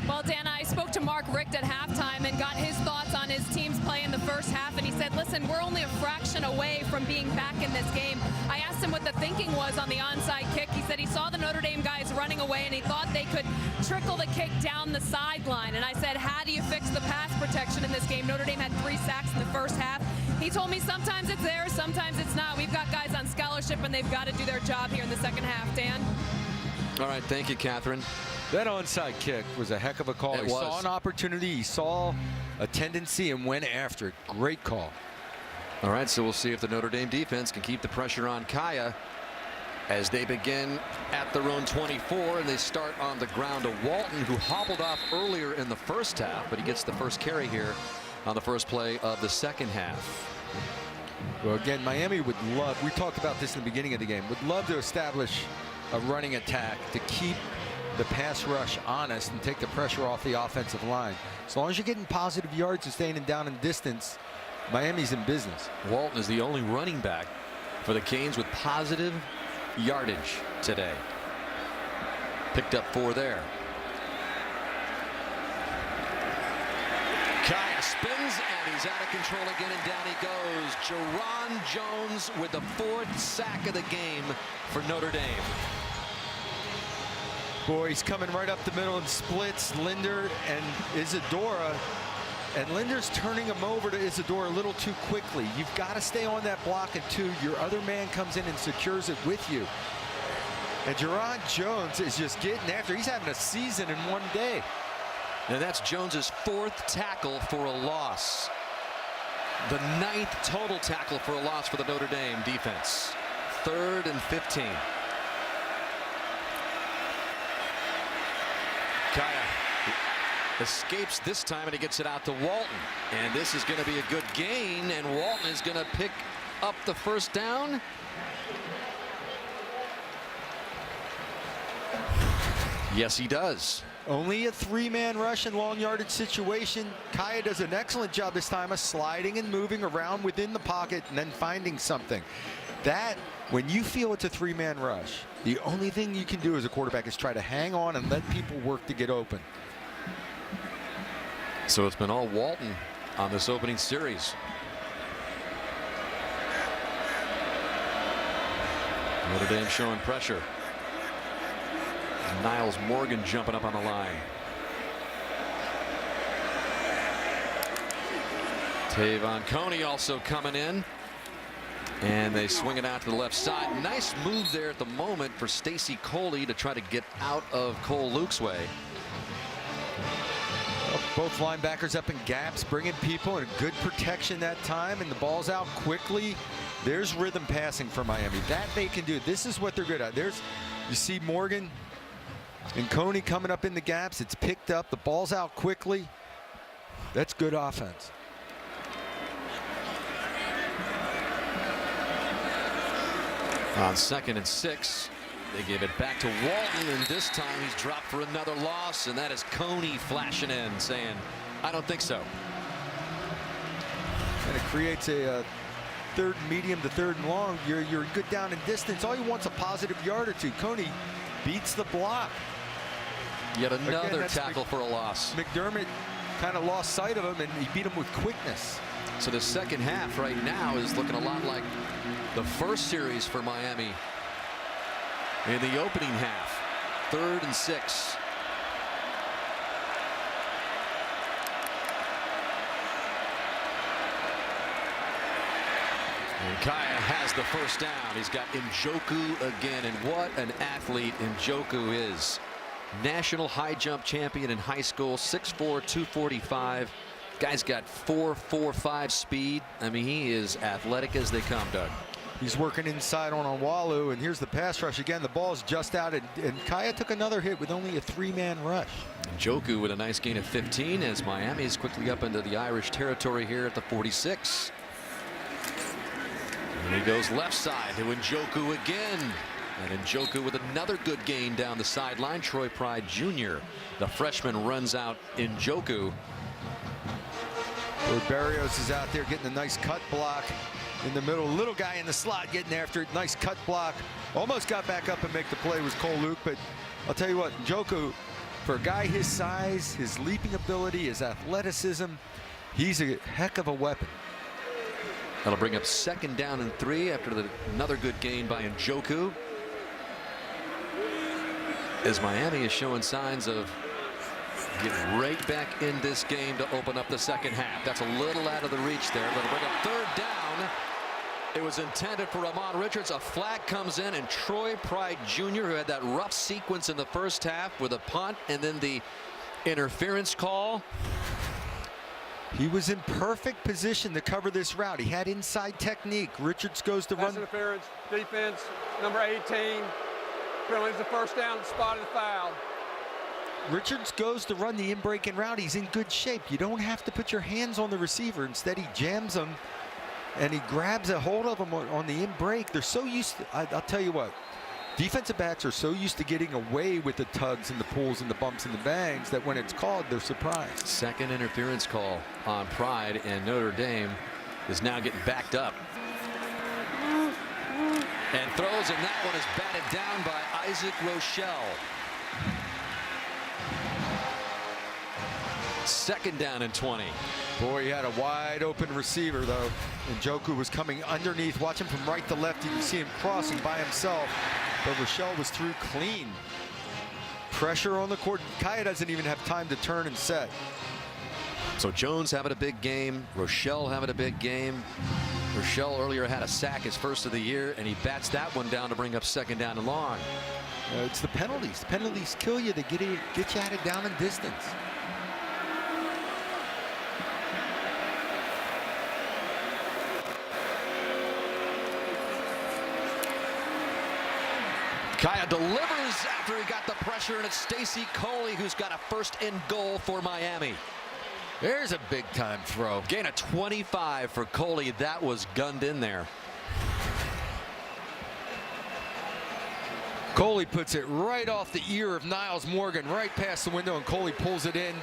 Well, Dan, I spoke to Mark Richt at halftime and got his thoughts on his team's play in the first half, and he said, listen, we're only a fraction away from being back in this game. I asked him what the thinking was on the onside kick. He said he saw the Notre Dame guys running away, and he thought they could trickle the kick down the sideline. And I said, how do you fix the pass protection in this game? Notre Dame had 3 sacks in the first half. He told me sometimes it's there, sometimes it's not. We've got guys on scholarship, and they've got to do their job here in the second half. Dan? All right, thank you, Catherine. That onside kick was a heck of a call. He saw an opportunity, he saw a tendency and went after it. Great call. All right, so we'll see if the Notre Dame defense can keep the pressure on Kaaya as they begin at their own 24, and they start on the ground to Walton, who hobbled off earlier in the first half, but he gets the first carry here on the first play of the second half. Well, again, Miami would love, we talked about this in the beginning of the game, would love to establish a running attack to keep the pass rush honest and take the pressure off the offensive line. As long as you're getting positive yards and staying down in distance, Miami's in business. Walton is the only running back for the Canes with positive yardage today. Picked up 4 there. Kaaya spins and he's out of control again, and down he goes. Jerron Jones with the 4th sack of the game for Notre Dame. Boy, he's coming right up the middle and splits Linder and Isadora. And Linder's turning him over to Isadora a little too quickly. You've got to stay on that block, and 2, your other man comes in and secures it with you. And Jerron Jones is just getting after. He's having a season in one day. And that's Jones's 4th tackle for a loss. The 9th total tackle for a loss for the Notre Dame defense. 3rd and 15. Kaaya escapes this time, and he gets it out to Walton. And this is going to be a good gain, and Walton is going to pick up the first down. Yes, he does. Only a 3-man rush and long yardage situation. Kaaya does an excellent job this time of sliding and moving around within the pocket and then finding something. That, when you feel it's a 3-man rush, the only thing you can do as a quarterback is try to hang on and let people work to get open. So it's been all Walton on this opening series. Notre Dame showing pressure. Niles Morgan jumping up on the line. Tavon Coney also coming in. And they swing it out to the left side. Nice move there at the moment for Stacy Coley to try to get out of Cole Luke's way. Well, both linebackers up in gaps, bringing people, and good protection that time, and the ball's out quickly. There's rhythm passing for Miami. That they can do. This is what they're good at. You see Morgan and Coney coming up in the gaps. It's picked up. The ball's out quickly. That's good offense. On 2nd and 6, they give it back to Walton, and this time he's dropped for another loss, and that is Coney flashing in, saying, I don't think so. And it creates a 3rd and medium to 3rd and long. You're good down in distance. All you want's a positive yard or 2. Coney beats the block. Yet another tackle for a loss. McDermott kind of lost sight of him, and he beat him with quickness. So the second half right now is looking a lot like the first series for Miami in the opening half. 3rd and 6. And Kaaya has the first down. He's got Njoku again, and what an athlete Njoku is. National high jump champion in high school, 6'4", 245. Guy's got 4.45 speed. I mean, he is athletic as they come, Doug. He's working inside on Onwalu, and here's the pass rush again. The ball's just out, and Kaaya took another hit with only a 3-man rush. Njoku with a nice gain of 15 as Miami is quickly up into the Irish territory here at the 46. And he goes left side to Njoku again. And Njoku with another good gain down the sideline. Troy Pride Jr., the freshman, runs out Njoku. Barrios is out there getting a nice cut block in the middle. Little guy in the slot getting after it. Nice cut block. Almost got back up and make the play was Cole Luke. But I'll tell you what, Njoku, for a guy his size, his leaping ability, his athleticism, he's a heck of a weapon. That'll bring up 2nd down and 3 after another good gain by Njoku. As Miami is showing signs of getting right back in this game to open up the second half. That's a little out of the reach there, but it'll bring up 3rd down. It was intended for Ramon Richards. A flag comes in, and Troy Pride Jr., who had that rough sequence in the first half with a punt and then the interference call. He was in perfect position to cover this route. He had inside technique. Richards goes to Pass run. interference, defense, number 18. Penalty's the first down, spot of the foul. Richards goes to run the in-breaking route. He's in good shape. You don't have to put your hands on the receiver. Instead, he jams him, and he grabs a hold of him on the in-break. They're so used to, I'll tell you what, defensive backs are so used to getting away with the tugs and the pulls and the bumps and the bangs that when it's called, they're surprised. Second interference call on Pride, and Notre Dame is now getting backed up. And throws, and that one is batted down by Isaac Rochelle. Second down and 20. Boy, he had a wide open receiver, though. And Njoku was coming underneath. Watch him from right to left. You can see him crossing by himself. But Rochelle was through clean. Pressure on the court. Kaaya doesn't even have time to turn and set. So Jones having a big game. Rochelle having a big game. Rochelle earlier had a sack, his first of the year, and he bats that one down to bring up second down and long. It's the penalties. The penalties kill you. They get you at it down in distance. Kaaya delivers after he got the pressure, and it's Stacy Coley who's got a first and goal for Miami. There's a big-time throw. Gain of 25 for Coley. That was gunned in there. Coley puts it right off the ear of Niles Morgan, right past the window, and Coley pulls it in.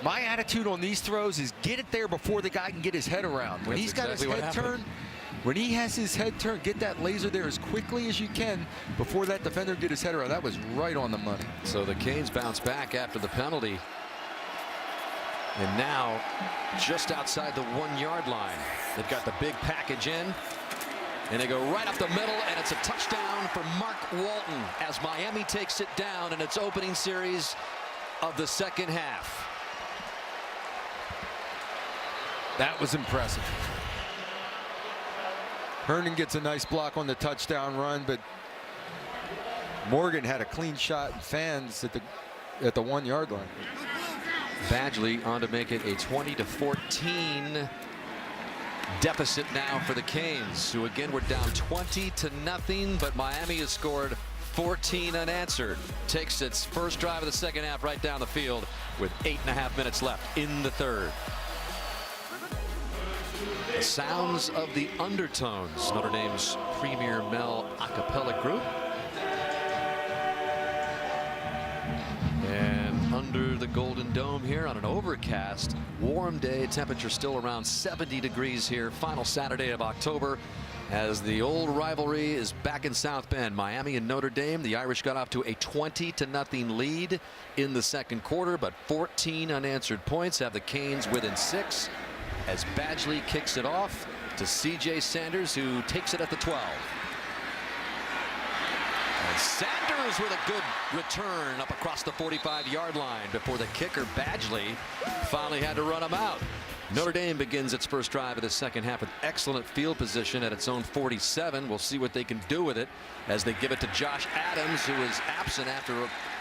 My attitude on these throws is get it there before the guy can get his head around. When he's got his head turned, when he has his head turned, get that laser there as quickly as you can before that defender get his head around. That was right on the money. So the Canes bounce back after the penalty. And now just outside the 1 yard line. They've got the big package in. And they go right up the middle, and it's a touchdown for Mark Walton as Miami takes it down in its opening series of the second half. That was impressive. Herndon gets a nice block on the touchdown run, but Morgan had a clean shot and fans at the 1 yard line. Badgley on to make it a 20-14 deficit now for the Canes, who again were down 20-0, but Miami has scored 14 unanswered. Takes its first drive of the second half right down the field with 8.5 minutes left in the third. The sounds of the Undertones, Notre Dame's premier male a cappella group. And under the Golden Dome here on an overcast, warm day, temperature still around 70 degrees here, final Saturday of October, as the old rivalry is back in South Bend. Miami and Notre Dame. The Irish got off to a 20-0 lead in the second quarter, but 14 unanswered points have the Canes within 6 as Badgley kicks it off to C.J. Sanders, who takes it at the 12. And Sanders with a good return up across the 45-yard line before the kicker, Badgley, finally had to run him out. Notre Dame begins its first drive of the second half with excellent field position at its own 47. We'll see what they can do with it as they give it to Josh Adams, who is absent after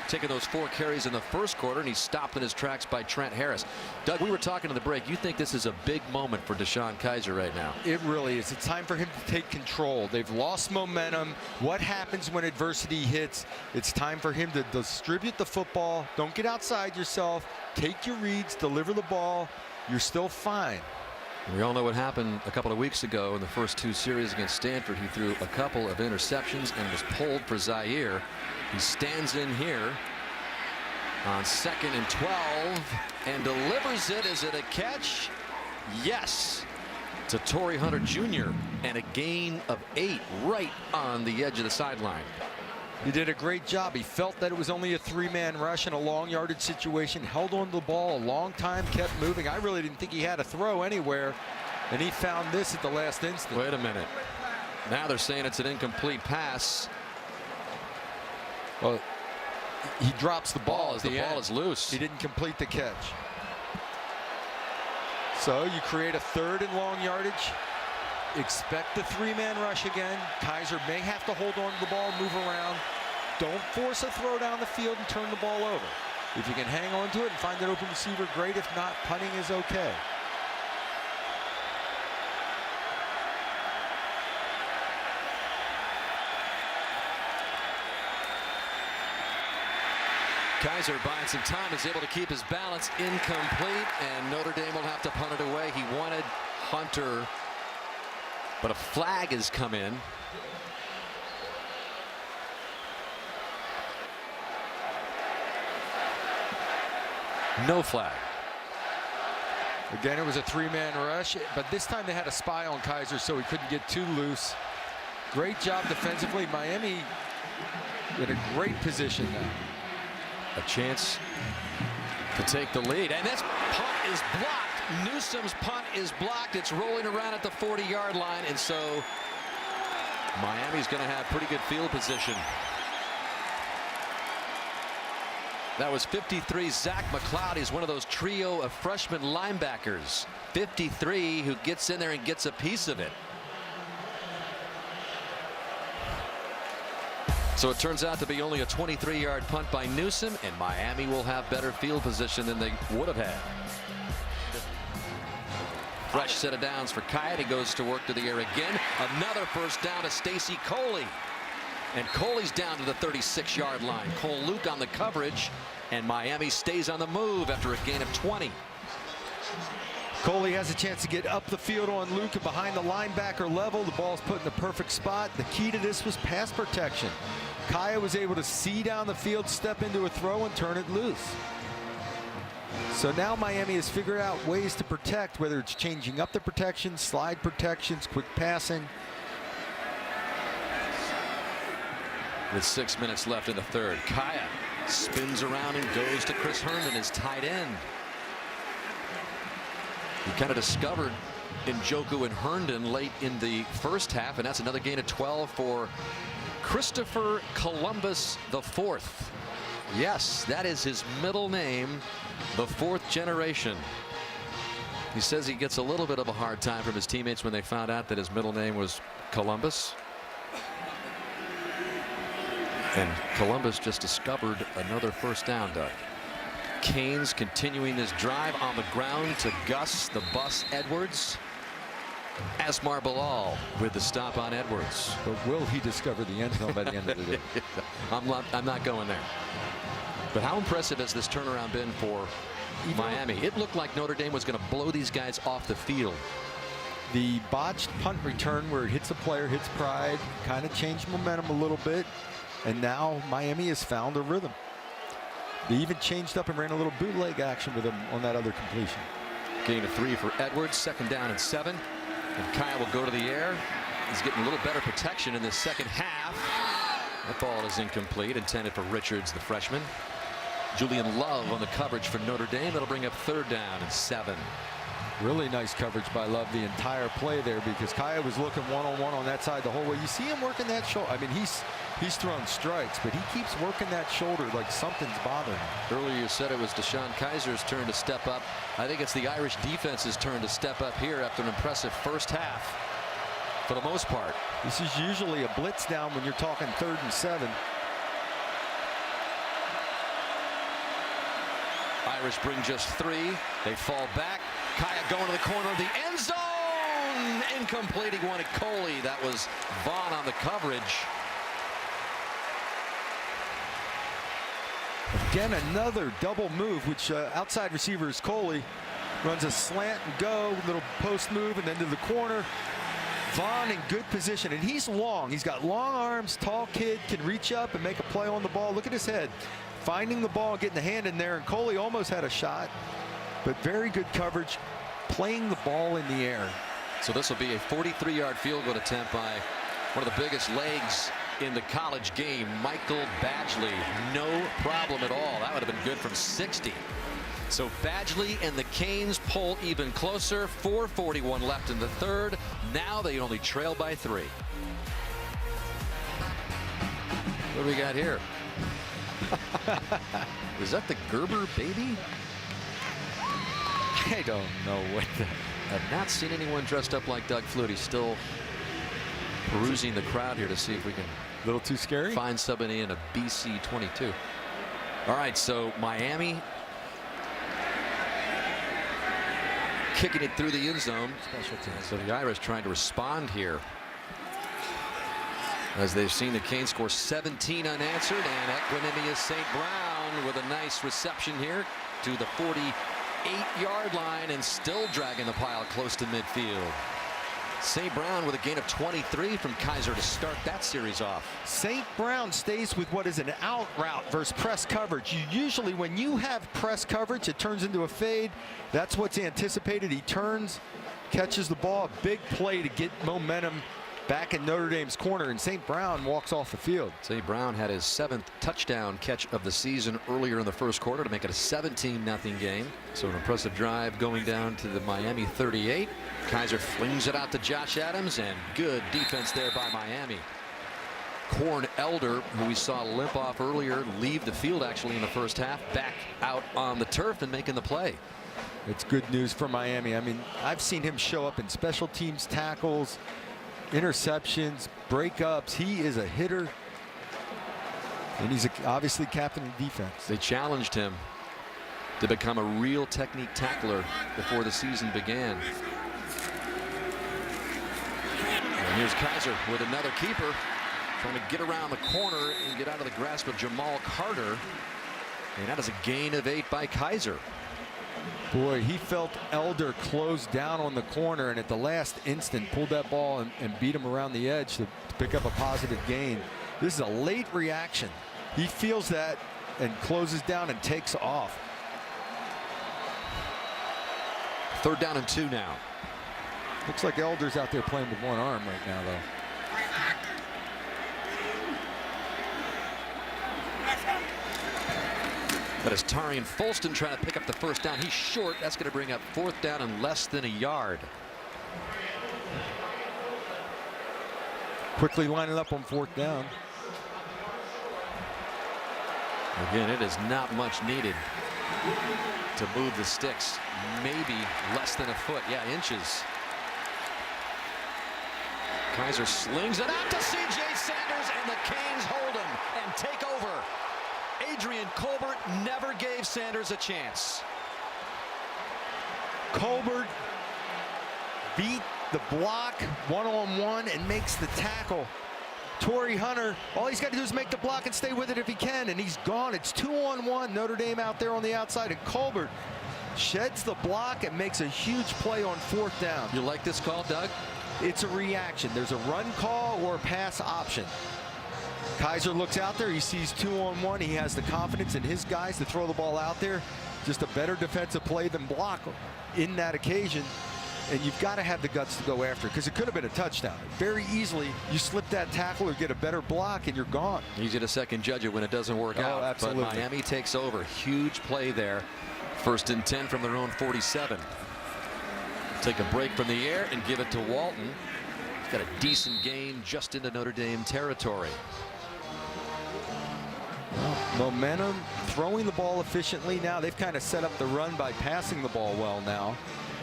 taking those 4 carries in the first quarter, and he's stopped in his tracks by Trent Harris. Doug, we were talking to the break. You think this is a big moment for DeShone Kiser right now? It really is. It's time for him to take control. They've lost momentum. What happens when adversity hits? It's time for him to distribute the football. Don't get outside yourself. Take your reads, deliver the ball. You're still fine. We all know what happened a couple of weeks ago in the first 2 series against Stanford. He threw a couple of interceptions and was pulled for Zaire. He stands in here on 2nd and 12 and delivers it. Is it a catch? Yes, to Torrey Hunter Jr. and a gain of 8 right on the edge of the sideline. He did a great job. He felt that it was only a 3-man rush in a long yardage situation, held on to the ball a long time, kept moving. I really didn't think he had a throw anywhere, and he found this at the last instant. Wait a minute. Now they're saying it's an incomplete pass. Well, he drops the ball at the end. The ball is loose. He didn't complete the catch. So you create a 3rd and long yardage. expect the three-man rush again. Kiser may have to hold on to the ball, move around. Don't force a throw down the field and turn the ball over. If you can hang on to it and find an open receiver, great. If not, punting is okay. Kiser buying some time, is able to keep his balance. Incomplete, and Notre Dame will have to punt it away. He wanted Hunter, but a flag has come in. No flag. Again, it was a three-man rush, but this time they had a spy on Kiser, so he couldn't get too loose. Great job defensively. Miami in a great position now. A chance to take the lead, and this punt is blocked. Newsom's punt is blocked. It's rolling around at the 40-yard line, and so Miami's going to have pretty good field position. That was 53, Zach McLeod. He's one of those trio of freshman linebackers. 53, who gets in there and gets a piece of it. So it turns out to be only a 23-yard punt by Newsom, and Miami will have better field position than they would have had. Fresh set of downs for Kaaya. He goes to work to the air again. Another first down to Stacy Coley. And Coley's down to the 36-yard line. Cole Luke on the coverage, and Miami stays on the move after a gain of 20. Coley has a chance to get up the field on Luke and behind the linebacker level. The ball's put in the perfect spot. The key to this was pass protection. Kaaya was able to see down the field, step into a throw, and turn it loose. So now Miami has figured out ways to protect, whether it's changing up the protection, slide protections, quick passing. With 6 minutes left in the third, Kaaya spins around and goes to Chris Herndon, his tight end. He kind of discovered Njoku and Herndon late in the first half, and that's another gain of 12 for Christopher Columbus IV. Yes, that is his middle name, the fourth generation. He says he gets a little bit of a hard time from his teammates when they found out that his middle name was Columbus. And Columbus just discovered another first down, Doug. Canes continuing his drive on the ground to Gus the Bus Edwards. Asmar Bilal with the stop on Edwards. But will he discover the end zone by the end of the day? I'm not going there. But how impressive has this turnaround been for Miami? It looked like Notre Dame was going to blow these guys off the field. The botched punt return where it hits a player, hits pride, kind of changed momentum a little bit. And now Miami has found a rhythm. They even changed up and ran a little bootleg action with him on that other completion. Gain of 3 for Edwards, 2nd down and 7. And Kaaya will go to the air. He's getting a little better protection in the second half. That ball is incomplete, intended for Richards, the freshman. Julian Love on the coverage for Notre Dame. That'll bring up 3rd down and 7. Really nice coverage by Love the entire play there, because Kaaya was looking one-on-one on that side the whole way. You see him working that shoulder. I mean, he's thrown strikes, but he keeps working that shoulder like something's bothering him. Earlier you said it was DeShone Kiser's turn to step up. I think it's the Irish defense's turn to step up here after an impressive first half for the most part. This is usually a blitz down when you're talking 3rd and 7. Irish bring just 3. They fall back. Kaaya going to the corner of the end zone. Incomplete. He wanted Coley. That was Vaughn on the coverage. Again, another double move, which outside receiver is Coley. Runs a slant and go, little post move, and then to the corner. Vaughn in good position, and he's long. He's got long arms, tall kid, can reach up and make a play on the ball. Look at his head. Finding the ball, getting the hand in there, and Coley almost had a shot, but very good coverage, playing the ball in the air. So this will be a 43-yard field goal attempt by one of the biggest legs in the college game, Michael Badgley. No problem at all. That would have been good from 60. So Badgley and the Canes pull even closer. 4:41 left in the third. Now they only trail by 3. What do we got here? Is that the Gerber baby? I don't know what have not seen anyone dressed up like Doug Flutie. Still perusing the crowd here to see if we can A little too scary. find somebody in a BC 22. All right, so Miami kicking it through the end zone. Special teams. So the Irish trying to respond here, as they've seen the Canes score 17 unanswered, and Equanimous St. Brown with a nice reception here to the 48-yard line and still dragging the pile close to midfield. St. Brown with a gain of 23 from Kiser to start that series off. St. Brown stays with what is an out route versus press coverage. Usually when you have press coverage, it turns into a fade. That's what's anticipated. He turns, catches the ball, a big play to get momentum back in Notre Dame's corner, and St. Brown walks off the field. St. Brown had his 7th touchdown catch of the season earlier in the first quarter to make it a 17-0 game. So an impressive drive going down to the Miami 38. Kiser flings it out to Josh Adams, and good defense there by Miami. Corn Elder, who we saw limp off earlier, leave the field actually in the first half, back out on the turf and making the play. It's good news for Miami. I mean, I've seen him show up in special teams tackles, interceptions, breakups. He is a hitter, and he's obviously captain of defense. They challenged him to become a real technique tackler before the season began. And here's Kiser with another keeper, trying to get around the corner and get out of the grasp of Jamal Carter. And that is a gain of 8 by Kiser. Boy, he felt Elder close down on the corner, and at the last instant pulled that ball and beat him around the edge to pick up a positive gain. This is a late reaction. He feels that and closes down and takes off. 3rd down and 2 now. Looks like Elder's out there playing with one arm right now, though. But as Tarian Folston trying to pick up the 1st down, he's short. That's going to bring up 4th down and less than a yard. Quickly lining up on 4th down. Again, it is not much needed to move the sticks. Maybe less than a foot. Yeah, inches. Kiser slings it out to C.J. Sanders, and the Canes hold him and take over. Adrian Colbert never gave Sanders a chance. Colbert beat the block one-on-one and makes the tackle. Torrey Hunter, all he's got to do is make the block and stay with it if he can, and he's gone. It's 2-on-1. Notre Dame out there on the outside, and Colbert sheds the block and makes a huge play on 4th down. You like this call, Doug? It's a reaction. There's a run call or a pass option. Kiser looks out there. He sees 2-on-1. He has the confidence in his guys to throw the ball out there. Just a better defensive play than block in that occasion. And you've got to have the guts to go after it, because it could have been a touchdown. Very easily, you slip that tackle or get a better block, and you're gone. Easy to second judge it when it doesn't work out. Absolutely. But Miami takes over. Huge play there. 1st and 10 from their own 47. Take a break from the air and give it to Walton. He's got a decent gain just into Notre Dame territory. Momentum, throwing the ball efficiently. Now they've kind of set up the run by passing the ball well now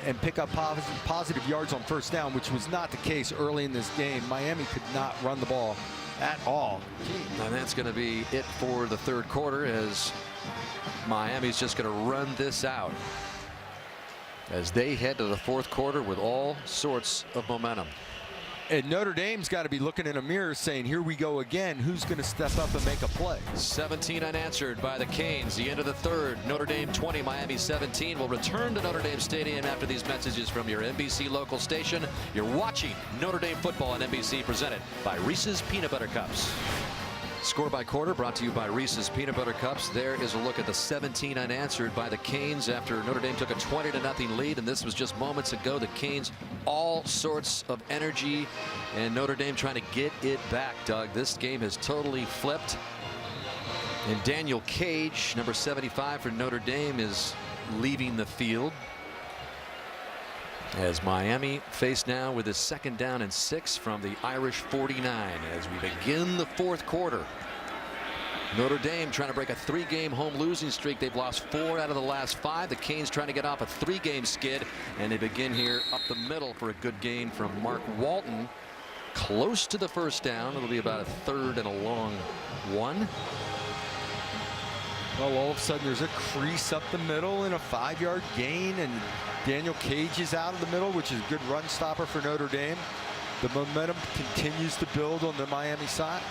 and pick up positive yards on 1st down, which was not the case early in this game. Miami could not run the ball at all. And that's going to be it for the 3rd quarter, as Miami's just going to run this out as they head to the 4th quarter with all sorts of momentum. And Notre Dame's got to be looking in a mirror saying, here we go again. Who's going to step up and make a play? 17 unanswered by the Canes. The end of the 3rd. Notre Dame 20, Miami 17. We'll return to Notre Dame Stadium after these messages from your NBC local station. You're watching Notre Dame football on NBC, presented by Reese's Peanut Butter Cups. Score by quarter brought to you by Reese's Peanut Butter Cups. There is a look at the 17 unanswered by the Canes after Notre Dame took a 20-0 lead, and this was just moments ago. The Canes, all sorts of energy, and Notre Dame trying to get it back, Doug. This game has totally flipped. And Daniel Cage, number 75 for Notre Dame, is leaving the field, as Miami faced now with a 2nd down and 6 from the Irish 49 as we begin the 4th quarter. Notre Dame trying to break a 3-game home losing streak. They've lost 4 out of the last 5. The Canes trying to get off a 3-game skid, and they begin here up the middle for a good gain from Mark Walton. Close to the first down. It'll be about a 3rd and a long 1. Well, all of a sudden there's a crease up the middle and a 5-yard gain, and Daniel Cage is out of the middle, which is a good run stopper for Notre Dame. The momentum continues to build on the Miami side.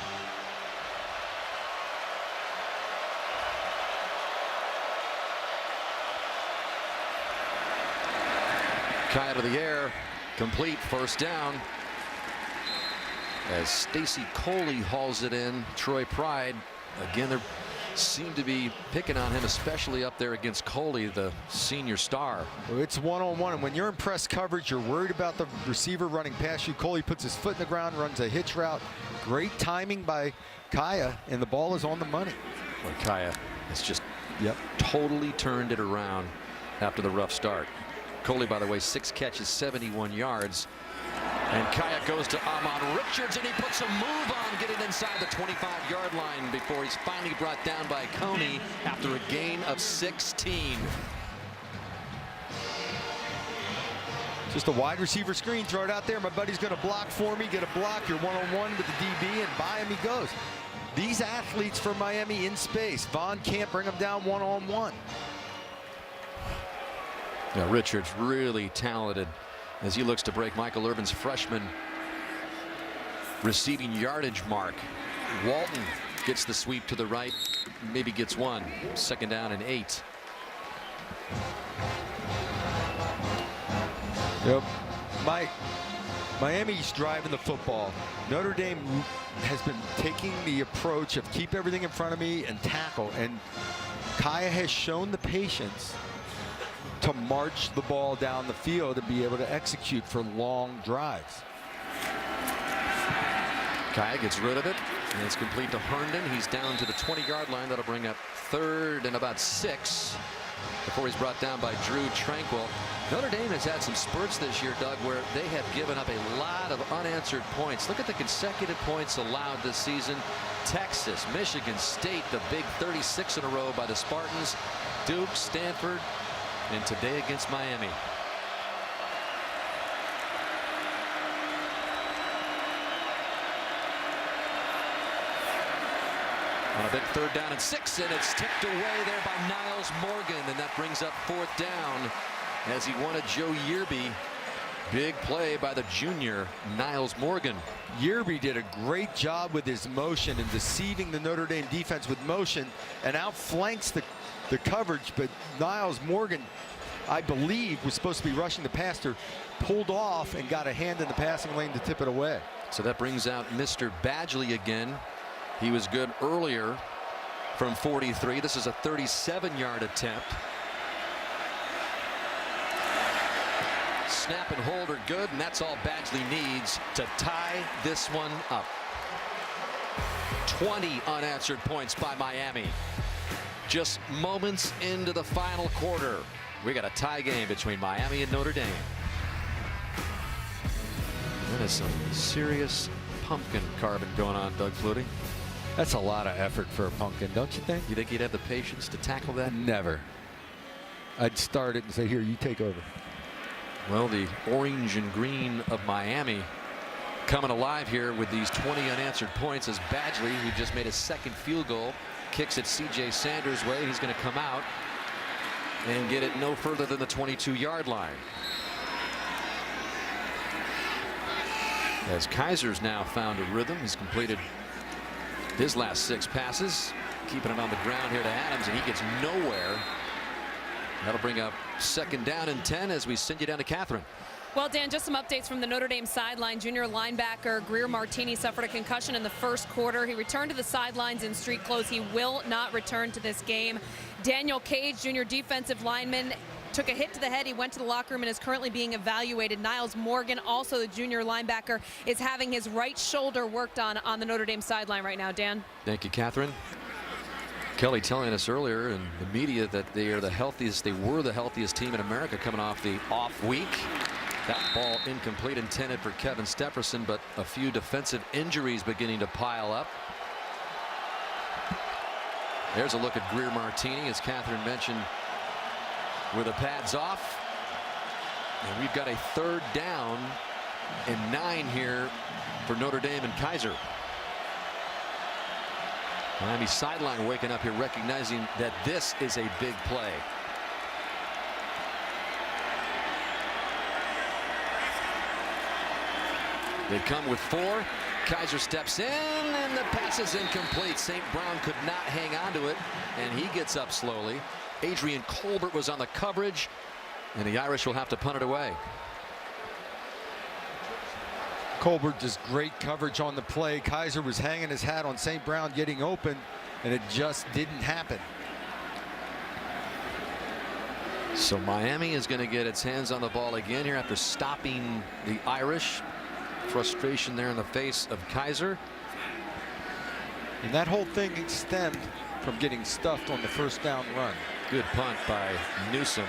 Kaaya to the air, complete, first down. As Stacy Coley hauls it in. Troy Pride, again, they seem to be picking on him, especially up there against Coley, the senior star. Well, it's one-on-one, and when you're in press coverage, you're worried about the receiver running past you. Coley puts his foot in the ground, runs a hitch route. Great timing by Kaaya, and the ball is on the money. Well, Kaaya has just totally turned it around after the rough start. Coley, by the way, 6 catches, 71 yards. And Kaaya goes to Ahman Richards, and he puts a move on, getting inside the 25-yard line before he's finally brought down by Coney after a gain of 16. Just a wide receiver screen, throw it out there. My buddy's going to block for me, get a block. You're one-on-one with the DB, and by him he goes. These athletes for Miami in space. Vaughn can't bring them down one-on-one. Yeah, Richards really talented as he looks to break Michael Irvin's freshman receiving yardage mark. Walton gets the sweep to the right, maybe gets 1. 2nd down and 8. Yep. Miami's driving the football. Notre Dame has been taking the approach of keep everything in front of me and tackle, and Kaaya has shown the patience to march the ball down the field and be able to execute for long drives. Kaaya gets rid of it, and it's complete to Herndon. He's down to the 20-yard line. That'll bring up 3rd and about 6 before he's brought down by Drew Tranquil. Notre Dame has had some spurts this year, Doug, where they have given up a lot of unanswered points. Look at the consecutive points allowed this season. Texas, Michigan State, the big 36 in a row by the Spartans, Duke, Stanford, and today against Miami. On a big 3rd down and 6, and it's tipped away there by Niles Morgan, and that brings up 4th down as he wanted Joe Yearby. Big play by the junior Niles Morgan. Yearby did a great job with his motion and deceiving the Notre Dame defense with motion, and outflanks the coverage, but Niles Morgan, I believe, was supposed to be rushing the passer, pulled off and got a hand in the passing lane to tip it away. So that brings out Mr. Badgley again. He was good earlier from 43. This is a 37-yard attempt. Snap and hold are good, and that's all Badgley needs to tie this one up. 20 unanswered points by Miami. Just moments into the final quarter. We got a tie game between Miami and Notre Dame. That is some serious pumpkin carving going on, Doug Flutie. That's a lot of effort for a pumpkin, don't you think? You think he'd have the patience to tackle that? Never. I'd start it and say, here, you take over. Well, the orange and green of Miami coming alive here with these 20 unanswered points as Badgley, who just made his 2nd field goal, kicks it C.J. Sanders' way. He's going to come out and get it no further than the 22-yard line. As Kiser's now found a rhythm, he's completed his last 6 passes, keeping it on the ground here to Adams, and he gets nowhere. That'll bring up 2nd down and 10 as we send you down to Catherine. Well, Dan, just some updates from the Notre Dame sideline. Junior linebacker Greer Martini suffered a concussion in the 1st quarter. He returned to the sidelines in street clothes. He will not return to this game. Daniel Cage, junior defensive lineman, took a hit to the head. He went to the locker room and is currently being evaluated. Niles Morgan, also the junior linebacker, is having his right shoulder worked on the Notre Dame sideline right now. Dan. Thank you, Catherine. Kelly telling us earlier in the media that they are the healthiest, they were the healthiest team in America coming off the off week. That ball incomplete, intended for Kevin Stepherson, but a few defensive injuries beginning to pile up. There's a look at Greer Martini, as Catherine mentioned, with the pads off. And we've got a 3rd down and 9 here for Notre Dame and Kiser. Miami sideline waking up here, recognizing that this is a big play. They come with 4. Kiser steps in, and the pass is incomplete. St. Brown could not hang on to it, and he gets up slowly. Adrian Colbert was on the coverage, and the Irish will have to punt it away. Colbert just great coverage on the play. Kiser was hanging his hat on St. Brown getting open, and it just didn't happen. So Miami is going to get its hands on the ball again here after stopping the Irish. Frustration there in the face of Kiser. And that whole thing stemmed from getting stuffed on the 1st down run. Good punt by Newsom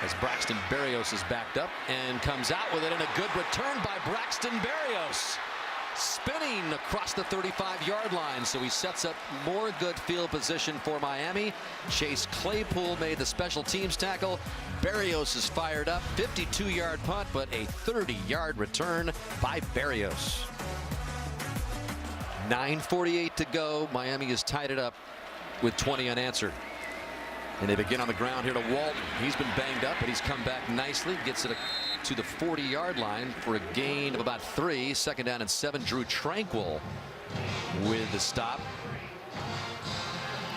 as Braxton Berrios is backed up and comes out with it, and a good return by Braxton Berrios. Spinning across the 35-yard line, so he sets up more good field position for Miami. Chase Claypool made the special teams tackle. Berrios is fired up. 52-yard punt, but a 30-yard return by Berrios. 9:48 to go. Miami has tied it up with 20 unanswered. And they begin on the ground here to Walton. He's been banged up, but he's come back nicely. Gets it to the 40-yard line for a gain of about 3. 2nd down and 7. Drew Tranquil with the stop.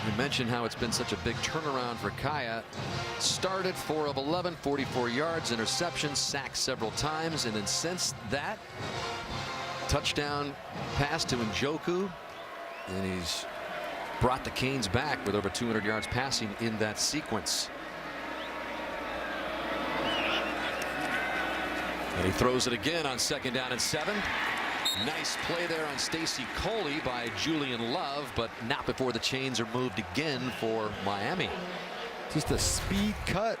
We mentioned how it's been such a big turnaround for Kaaya. Started 4 of 11, 44 yards, interception, sacked several times, and then since that, touchdown pass to Njoku, and he's brought the Canes back with over 200 yards passing in that sequence. And he throws it again on 2nd down and 7. Nice play there on Stacy Coley by Julian Love, but not before the chains are moved again for Miami. Just a speed cut.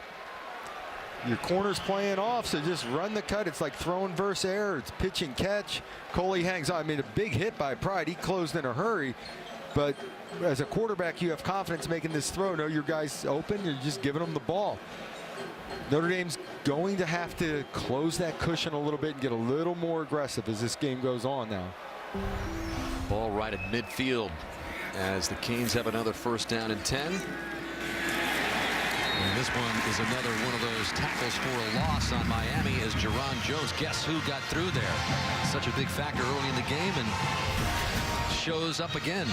Your corner's playing off, so just run the cut. It's like throwing versus air. It's pitch and catch. Coley hangs on. I mean, a big hit by Pride. He closed in a hurry. But as a quarterback, you have confidence making this throw. Know your guy's open. You're just giving him the ball. Notre Dame's going to have to close that cushion a little bit and get a little more aggressive as this game goes on now. Ball right at midfield as the Canes have another 1st down and 10. And this one is another one of those tackles for a loss on Miami as Jerron Jones, guess who got through there? Such a big factor early in the game and shows up again.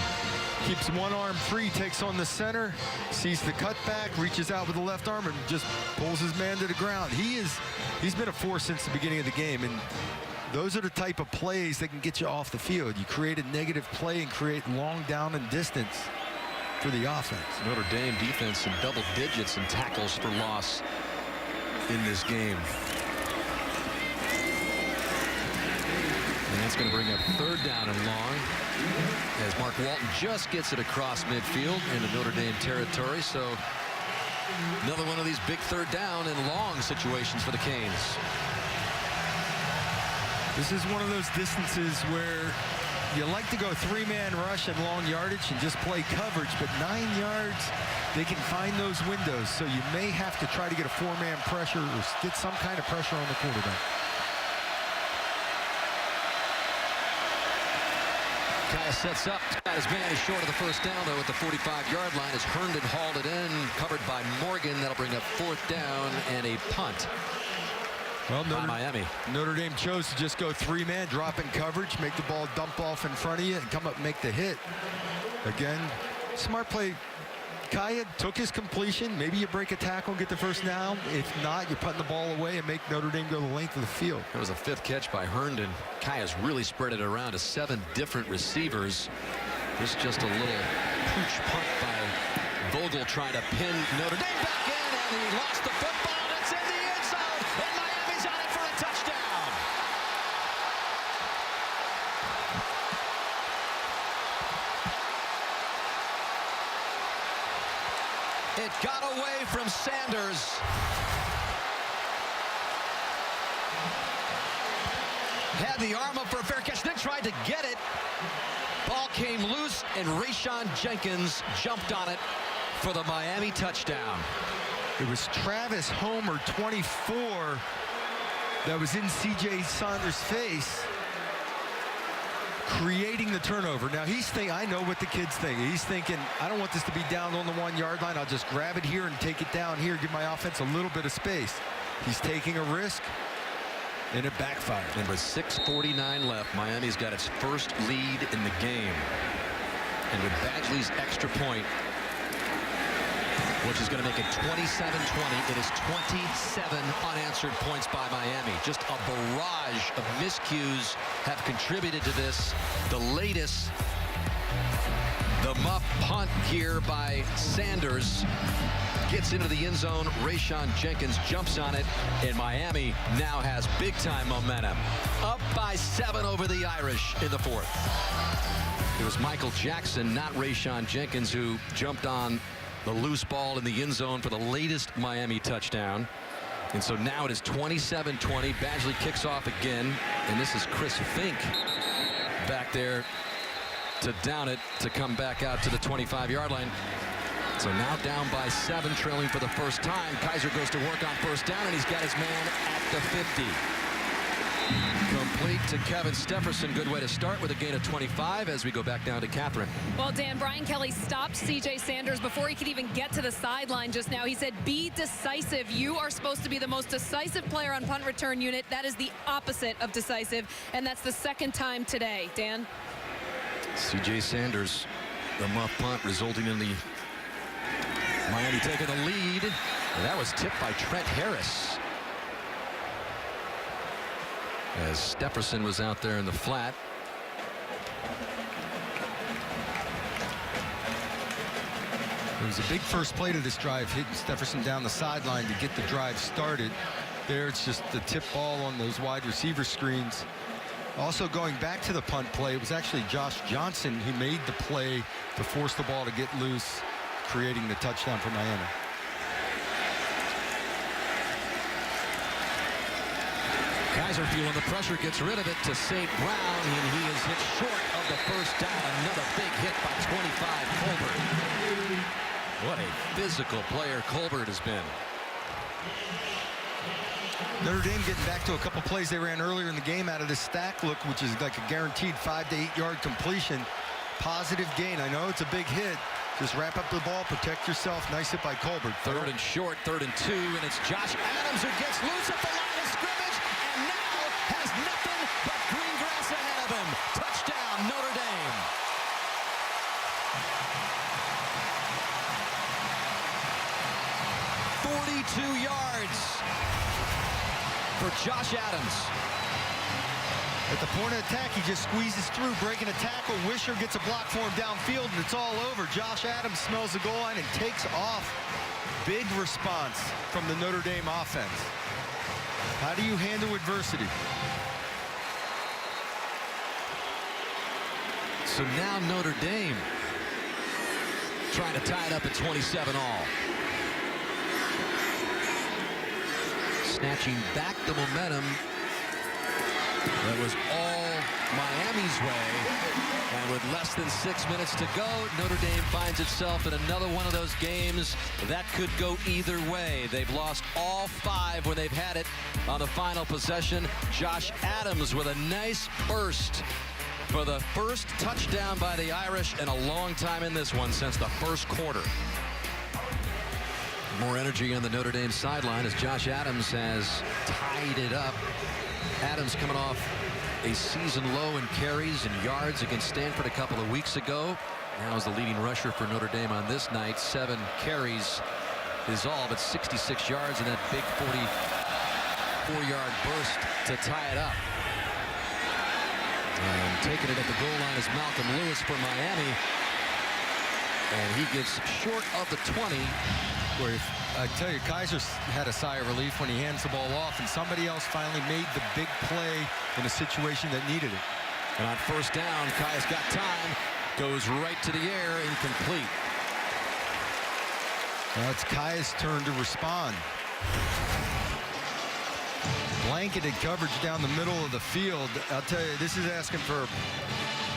Keeps one arm free, takes on the center, sees the cutback, reaches out with the left arm and just pulls his man to the ground. He's been a force since the beginning of the game, and those are the type of plays that can get you off the field. You create a negative play and create long down and distance for the offense. Notre Dame defense in double digits in tackles for loss in this game. And that's going to bring up 3rd down and long as Mark Walton just gets it across midfield into Notre Dame territory. So another one of these big 3rd down and long situations for the Canes. This is one of those distances where you like to go 3-man rush and long yardage and just play coverage, but 9 yards, they can find those windows. So you may have to try to get a 4-man pressure or get some kind of pressure on the quarterback. Kaaya sets up. His man is short of the 1st down, though, at the 45-yard line as Herndon hauled it in, covered by Morgan. That'll bring up 4th down and a punt. Well, Miami. Notre Dame chose to just go 3-man, drop in coverage, make the ball dump off in front of you, and come up and make the hit. Again, smart play. Kaaya took his completion. Maybe you break a tackle and get the 1st down. If not, you're putting the ball away and make Notre Dame go the length of the field. That was a 5th catch by Herndon. Kaaya's really spread it around to 7 different receivers. This is just a little pooch punt by Vogel trying to pin Notre Dame back in, and he lost the football. It's in the end zone, and Miami's on it for a touchdown. It got away from Sanders. Had the arm up for a fair catch, then tried to get it. Ball came loose, and Rayshon Jenkins jumped on it for the Miami touchdown. It was Travis Homer, 24, that was in C.J. Saunders' face, creating the turnover. Now he's thinking, I know what the kid's thinking. He's thinking, I don't want this to be down on the 1-yard line. I'll just grab it here and take it down here, give my offense a little bit of space. He's taking a risk, and it backfired. And with 6:49 left, Miami's got its first lead in the game. And with Badgley's extra point, which is going to make it 27-20. It is 27 unanswered points by Miami. Just a barrage of miscues have contributed to this. The latest, the muff punt here by Sanders, gets into the end zone. Rayshon Jenkins jumps on it, and Miami now has big-time momentum. Up by 7 over the Irish in the fourth. It was Michael Jackson, not Rayshon Jenkins, who jumped on the loose ball in the end zone for the latest Miami touchdown. And so now it is 27-20. Badgley kicks off again, and this is Chris Fink back there to down it, to come back out to the 25-yard line. So now down by 7, trailing for the first time. Kiser goes to work on first down, and he's got his man at the 50. Complete to Kevin Stepherson. Good way to start with a gain of 25 as we go back down to Catherine. Well, Dan, Brian Kelly stopped C.J. Sanders before he could even get to the sideline just now. He said, be decisive. You are supposed to be the most decisive player on punt return unit. That is the opposite of decisive, and that's the second time today. Dan? C.J. Sanders, the muff punt, resulting in the Miami taking the lead. And that was tipped by Trent Harris, as Stepherson was out there in the flat. It was a big first play to this drive, hitting Stepherson down the sideline to get the drive started. There, it's just the tip ball on those wide receiver screens. Also going back to the punt play, it was actually Josh Johnson who made the play to force the ball to get loose, creating the touchdown for Miami. Kiser feeling the pressure, gets rid of it to St. Brown, and he is hit short of the first down. Another big hit by 25, Colbert. What a physical player Colbert has been. Notre Dame getting back to a couple plays they ran earlier in the game out of this stack look, which is like a guaranteed 5 to 8 yard completion. Positive gain. I know it's a big hit. Just wrap up the ball, protect yourself. Nice hit by Colbert. Third and short, 3rd and 2, and it's Josh Adams who gets loose at the line of scrimmage, and now has nothing but green grass ahead of him. Touchdown, Notre Dame. .42 yards for Josh Adams. At the point of attack, he just squeezes through, breaking a tackle. Wisher gets a block for him downfield, and it's all over. Josh Adams smells the goal line and takes off. Big response from the Notre Dame offense. How do you handle adversity? So now Notre Dame trying to tie it up at 27 all. Snatching back the momentum that was all Miami's way. And with less than 6 minutes to go, Notre Dame finds itself in another one of those games that could go either way. They've lost all 5 when they've had it on the final possession. Josh Adams with a nice burst for the first touchdown by the Irish in a long time in this one, since the first quarter. More energy on the Notre Dame sideline as Josh Adams has tied it up. Adams coming off a season low in carries and yards against Stanford a couple of weeks ago. Now is the leading rusher for Notre Dame on this night. 7 carries is all, but 66 yards, and that big 44-yard burst to tie it up. And taking it at the goal line is Malcolm Lewis for Miami. And he gets short of the 20. Boy, I tell you, Kiser had a sigh of relief when he hands the ball off, and somebody else finally made the big play in a situation that needed it. And on first down, Kaaya's got time, goes right to the air, incomplete. Now it's Kaaya's turn to respond. blanketed coverage down the middle of the field. I'll tell you, this is asking for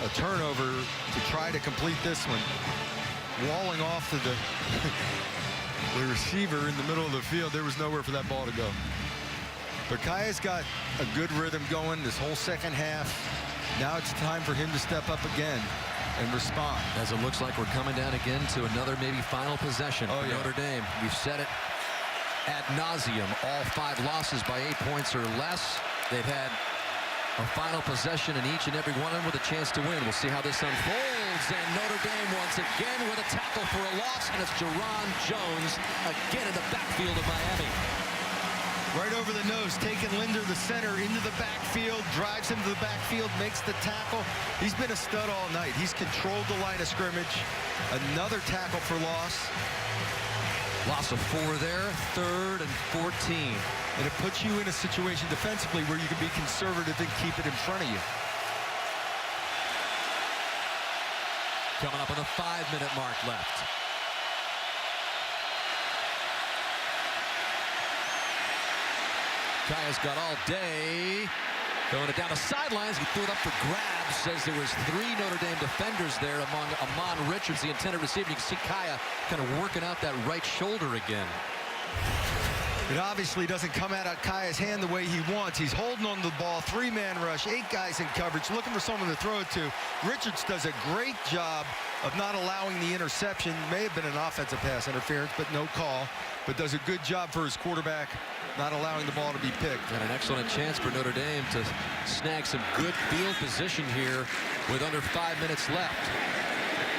a turnover to try to complete this one. Walling off to the receiver in the middle of the field. There was nowhere for that ball to go. But Kaaya's got a good rhythm going this whole second half. Now it's time for him to step up again and respond. As it looks like we're coming down again to another maybe final possession for Notre Dame. We've said it ad nauseum. All 5 losses by 8 points or less. They've had a final possession in each and every one of them with a chance to win. We'll see how this unfolds. And Notre Dame once again with a tackle for a loss. And it's Jerron Jones again in the backfield of Miami. Right over the nose, taking Linder, the center, into the backfield, drives him to the backfield, makes the tackle. He's been a stud all night. He's controlled the line of scrimmage. Another tackle for loss. Loss of 4 there, 3rd and 14. And it puts you in a situation defensively where you can be conservative and keep it in front of you. Coming up on the 5-minute mark left. Kaaya's got all day. Throwing it down the sidelines. He threw it up for grabs. Says there was 3 Notre Dame defenders there among Amon Richards, the intended receiver. You can see Kaaya kind of working out that right shoulder again. It obviously doesn't come out of Kaaya's hand the way he wants. He's holding on to the ball. 3-man rush, 8 guys in coverage, looking for someone to throw it to. Richards does a great job of not allowing the interception. May have been an offensive pass interference, but no call. But does a good job for his quarterback, not allowing the ball to be picked. And an excellent chance for Notre Dame to snag some good field position here with under 5 minutes left.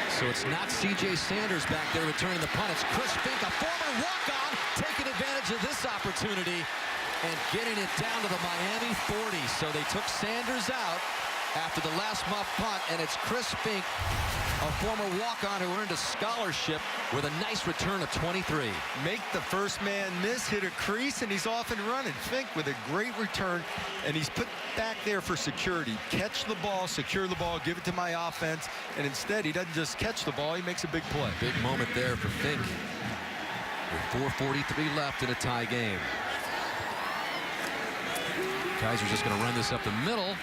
So it's not C.J. Sanders back there returning the punt. It's Chris Fink, a former walk-on, taking advantage of this opportunity and getting it down to the Miami 40. So they took Sanders out after the last muff punt, and it's Chris Fink, a former walk-on who earned a scholarship with a nice return of 23. Make the first man miss, hit a crease, and he's off and running. Fink with a great return, and he's put back there for security. Catch the ball, secure the ball, give it to my offense, and instead he doesn't just catch the ball, he makes a big play. Big moment there for Fink with 4:43 left in a tie game. Kiser's just going to run this up the middle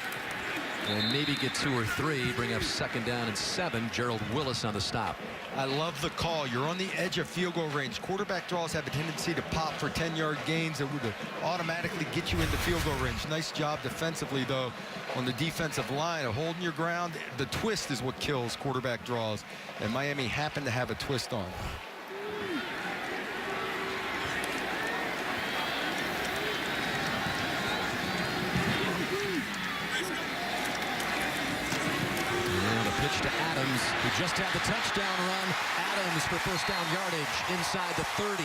and maybe get 2 or 3, bring up 2nd down and 7. Gerald Willis on the stop. I love the call. You're on the edge of field goal range. Quarterback draws have a tendency to pop for 10-yard gains that would automatically get you into field goal range. Nice job defensively, though, on the defensive line of holding your ground. The twist is what kills quarterback draws, and Miami happened to have a twist on. Pitch to Adams, who just had the touchdown run. Adams for first down yardage inside the 30.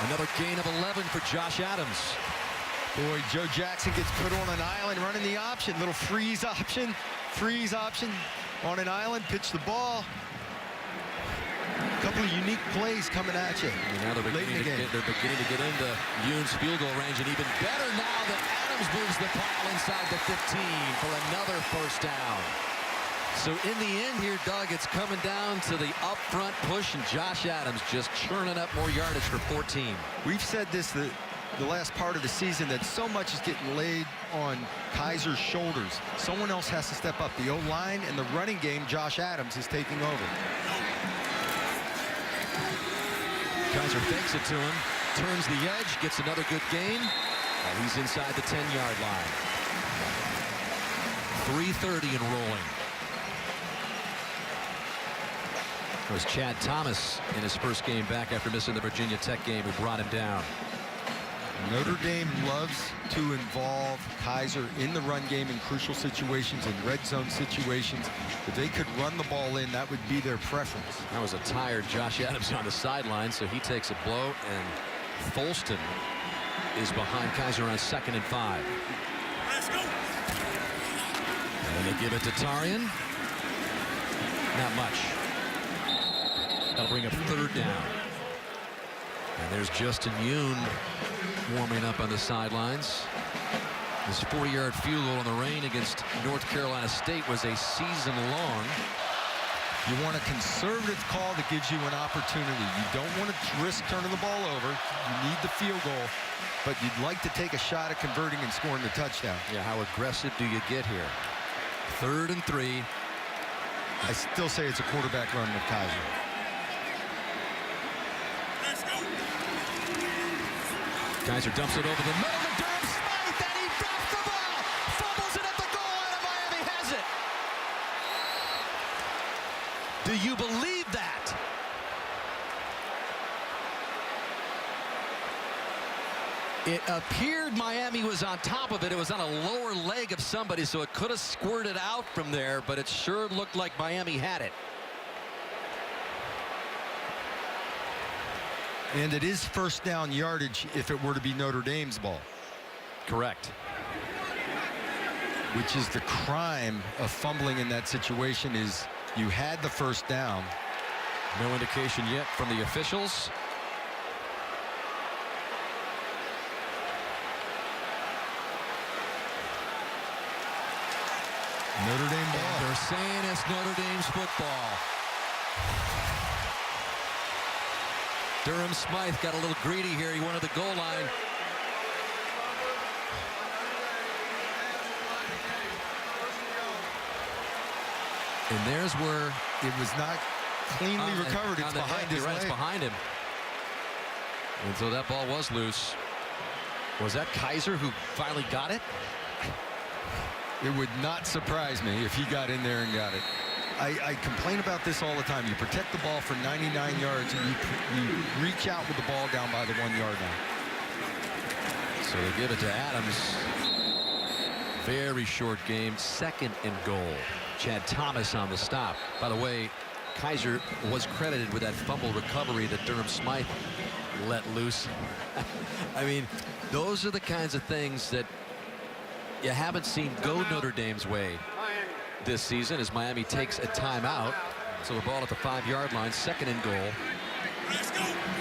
Another gain of 11 for Josh Adams. Boy, Joe Jackson gets put on an island running the option. Little freeze option on an island. Pitch the ball. A couple of unique plays coming at you. And now they're beginning to get into Yoon's field goal range, and even better now that Adams moves the pile inside the 15 for another first down. So in the end here, Doug, it's coming down to the up front push, and Josh Adams just churning up more yardage for 14. We've said this the last part of the season, that so much is getting laid on Kiser's shoulders. Someone else has to step up. The O-line and the running game, Josh Adams is taking over. Kiser fakes it to him, turns the edge, gets another good gain, and he's inside the 10-yard line. 3:30 and rolling. It was Chad Thomas in his first game back after missing the Virginia Tech game who brought him down. Notre Dame loves to involve Kiser in the run game in crucial situations, in red zone situations. If they could run the ball in, that would be their preference. That was a tired Josh Adams on the sideline, so he takes a blow, and Folston is behind Kiser on 2nd and 5. Let's go. And they give it to Tarian. Not much. That'll bring up 3rd down. And there's Justin Yoon warming up on the sidelines. His 40-yard field goal on the rain against North Carolina State was a season-long You want a conservative call that gives you an opportunity. You don't want to risk turning the ball over. You need the field goal, but you'd like to take a shot at converting and scoring the touchdown. Yeah, how aggressive do you get here? 3rd and 3. I still say it's a quarterback run with Kiser. Kiser dumps it over the middle to Durham Smythe, and he drops the ball. Fumbles it at the goal line, and Miami has it. Do you believe that? It appeared Miami was on top of it. It was on a lower leg of somebody, so it could have squirted out from there, but it sure looked like Miami had it. And it is first down yardage if it were to be Notre Dame's ball. Correct. Which is the crime of fumbling in that situation, is you had the first down. No indication yet from the officials. Notre Dame ball. And they're saying it's Notre Dame's football. Durham Smythe got a little greedy here. He wanted the goal line. And there's where it was not cleanly recovered. It's behind his leg. It's behind him. And so that ball was loose. Was that Kiser who finally got it? It would not surprise me if he got in there and got it. I complain about this all the time. You protect the ball for 99 yards, and you reach out with the ball down by the 1 yard line. So they give it to Adams. Very short game. 2nd and goal. Chad Thomas on the stop. By the way, Kiser was credited with that fumble recovery that Durham Smythe let loose. I mean, those are the kinds of things that you haven't seen go Notre Dame's way this season, as Miami takes a timeout. So the ball at the 5 yard line, 2nd and goal.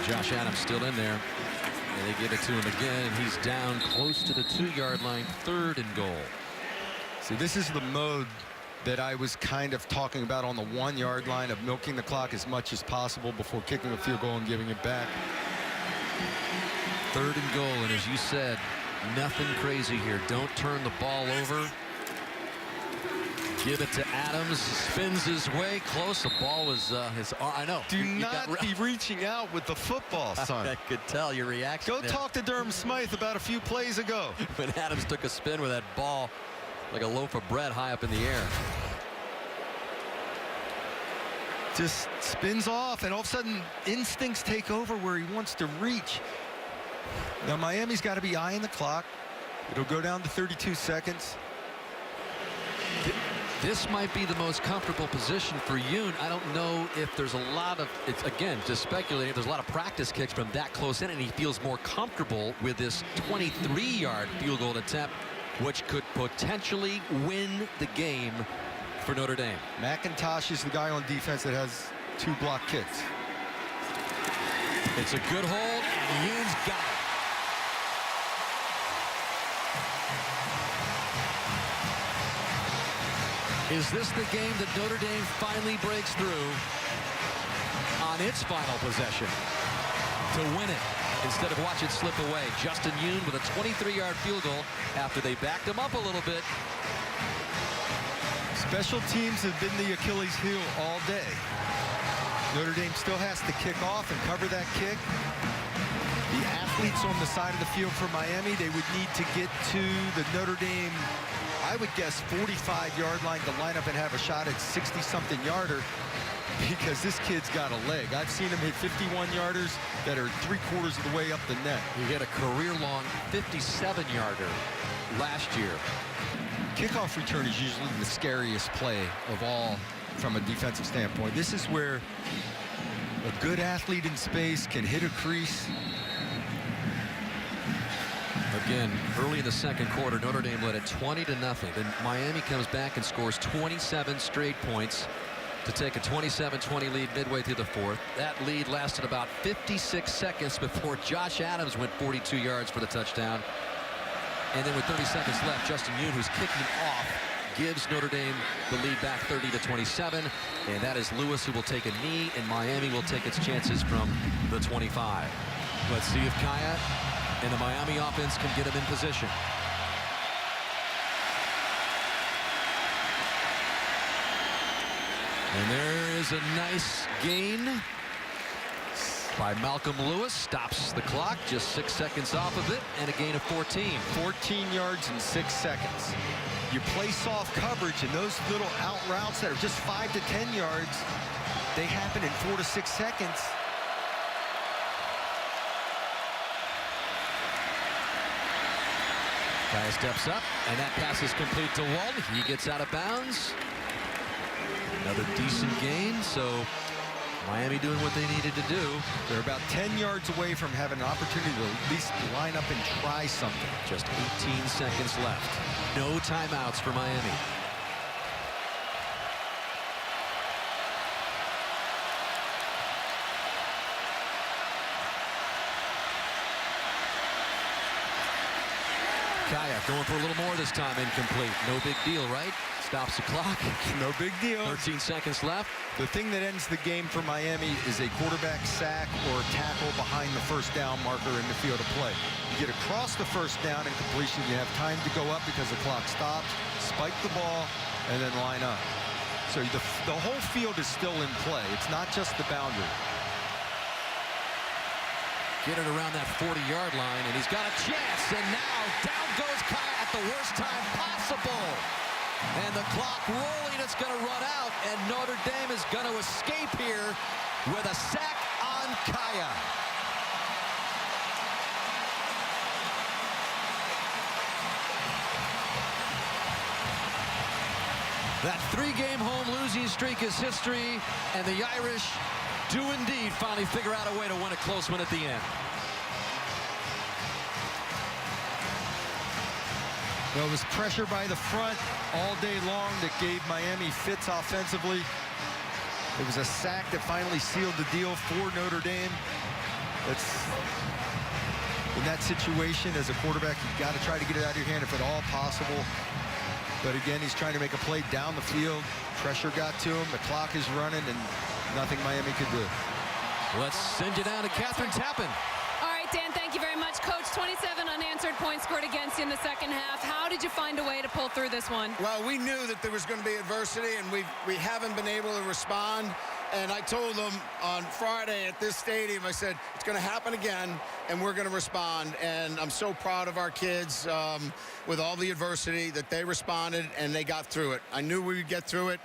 Josh Adams still in there, and they give it to him again, and he's down close to the 2 yard line, 3rd and goal. See, this is the mode that I was kind of talking about on the 1 yard line, of milking the clock as much as possible before kicking a field goal and giving it back. 3rd and goal, and as you said, nothing crazy here. Don't turn the ball over. Give it to Adams. Spins his way close. The ball was his arm. I know. Do not be reaching out with the football, son. I could tell your reaction. Go talk to Durham Smythe about a few plays ago. When Adams took a spin with that ball like a loaf of bread high up in the air. Just spins off, and all of a sudden instincts take over where he wants to reach. Now Miami's got to be eyeing the clock. It'll go down to 32 seconds. This might be the most comfortable position for Yoon. I don't know if there's a lot of, it's again just speculating, if there's a lot of practice kicks from that close in, and he feels more comfortable with this 23-yard field goal attempt, which could potentially win the game for Notre Dame. McIntosh is the guy on defense that has 2 block kicks. It's a good hold, and Yoon's got it. Is this the game that Notre Dame finally breaks through on its final possession to win it instead of watch it slip away? Justin Yoon with a 23-yard field goal after they backed him up a little bit. Special teams have been the Achilles heel all day. Notre Dame still has to kick off and cover that kick. The athletes on the side of the field for Miami, they would need to get to the Notre Dame, I would guess, 45-yard line to line up and have a shot at 60-something yarder, because this kid's got a leg. I've seen him hit 51-yarders that are 3/4 of the way up the net. He hit a career-long 57-yarder last year. Kickoff return is usually the scariest play of all from a defensive standpoint. This is where a good athlete in space can hit a crease. Again, early in the 2nd quarter, Notre Dame led it 20-0. Then Miami comes back and scores 27 straight points to take a 27-20 lead midway through the 4th. That lead lasted about 56 seconds before Josh Adams went 42 yards for the touchdown. And then with 30 seconds left, Justin Yoon, who's kicking off gives Notre Dame the lead back 30-27. And that is Lewis, who will take a knee, and Miami will take its chances from the 25. Let's see if Kaaya and the Miami offense can get him in position. And there is a nice gain by Malcolm Lewis. Stops the clock, just 6 seconds off of it, and a gain of 14. 14 yards in 6 seconds. You play soft coverage, and those little out routes that are just 5 to 10 yards, they happen in 4 to 6 seconds. Kaaya steps up, and that pass is complete to Walton. He gets out of bounds. Another decent gain, so Miami doing what they needed to do. They're about 10 yards away from having an opportunity to at least line up and try something. Just 18 seconds left. No timeouts for Miami. Kaaya going for a little more this time, incomplete. No big deal, right? Stops the clock. No big deal. 13 seconds left. The thing that ends the game for Miami is a quarterback sack or a tackle behind the first down marker in the field of play. You get across the first down and completion, you have time to go up because the clock stops, spike the ball, and then line up. So the whole field is still in play. It's not just the boundary. Get it around that 40-yard line, and he's got a chance. And now down goes Kaaya at the worst time possible. And the clock rolling, it's going to run out, and Notre Dame is going to escape here with a sack on Kaaya. That 3-game home losing streak is history, and the Irish do indeed finally figure out a way to win a close one at the end. Well, it was pressure by the front all day long that gave Miami fits offensively. It was a sack that finally sealed the deal for Notre Dame. That's, in that situation, as a quarterback, you've got to try to get it out of your hand if at all possible. But again, he's trying to make a play down the field. Pressure got to him. The clock is running, and nothing Miami could do. Let's send you down to Catherine Tappan. All right, Dan, thank you very much. Coach, 27 unanswered points scored against you in the second half. How did you find a way to pull through this one? Well, we knew that there was going to be adversity, and we haven't been able to respond. And I told them on Friday at this stadium, I said, it's going to happen again, and we're going to respond. And I'm so proud of our kids with all the adversity that they responded, and they got through it. I knew we would get through it.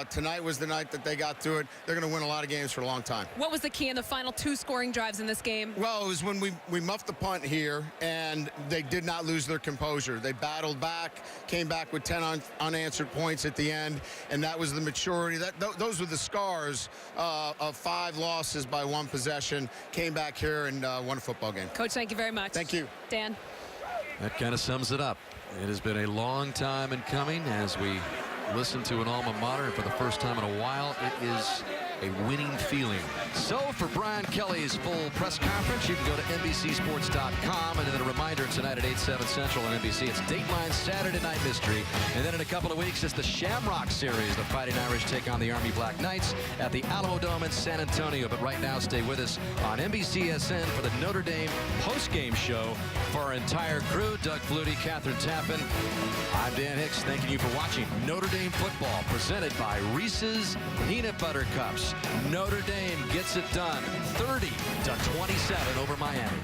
Tonight was the night that they got through it. They're going to win a lot of games for a long time. What was the key in the final 2 scoring drives in this game? Well, it was when we muffed the punt here, and they did not lose their composure. They battled back, came back with 10 unanswered points at the end, and that was the maturity. Those were the scars of 5 losses by 1 possession. Came back here and won a football game. Coach, thank you very much. Thank you. Dan. That kind of sums it up. It has been a long time in coming as we listen to an alma mater, and for the first time in a while, it is a winning feeling. So for Brian Kelly's full press conference, you can go to NBCSports.com, and then a reminder tonight at 8/7 Central on NBC. It's Dateline Saturday Night Mystery, and then in a couple of weeks, it's the Shamrock Series. The Fighting Irish take on the Army Black Knights at the Alamo Dome in San Antonio. But right now, stay with us on NBCSN for the Notre Dame postgame show. For our entire crew, Doug Flutie, Catherine Tappan, I'm Dan Hicks, thanking you for watching Notre Dame football, presented by Reese's Peanut Butter Cups. Notre Dame gets it done, 30-27 over Miami.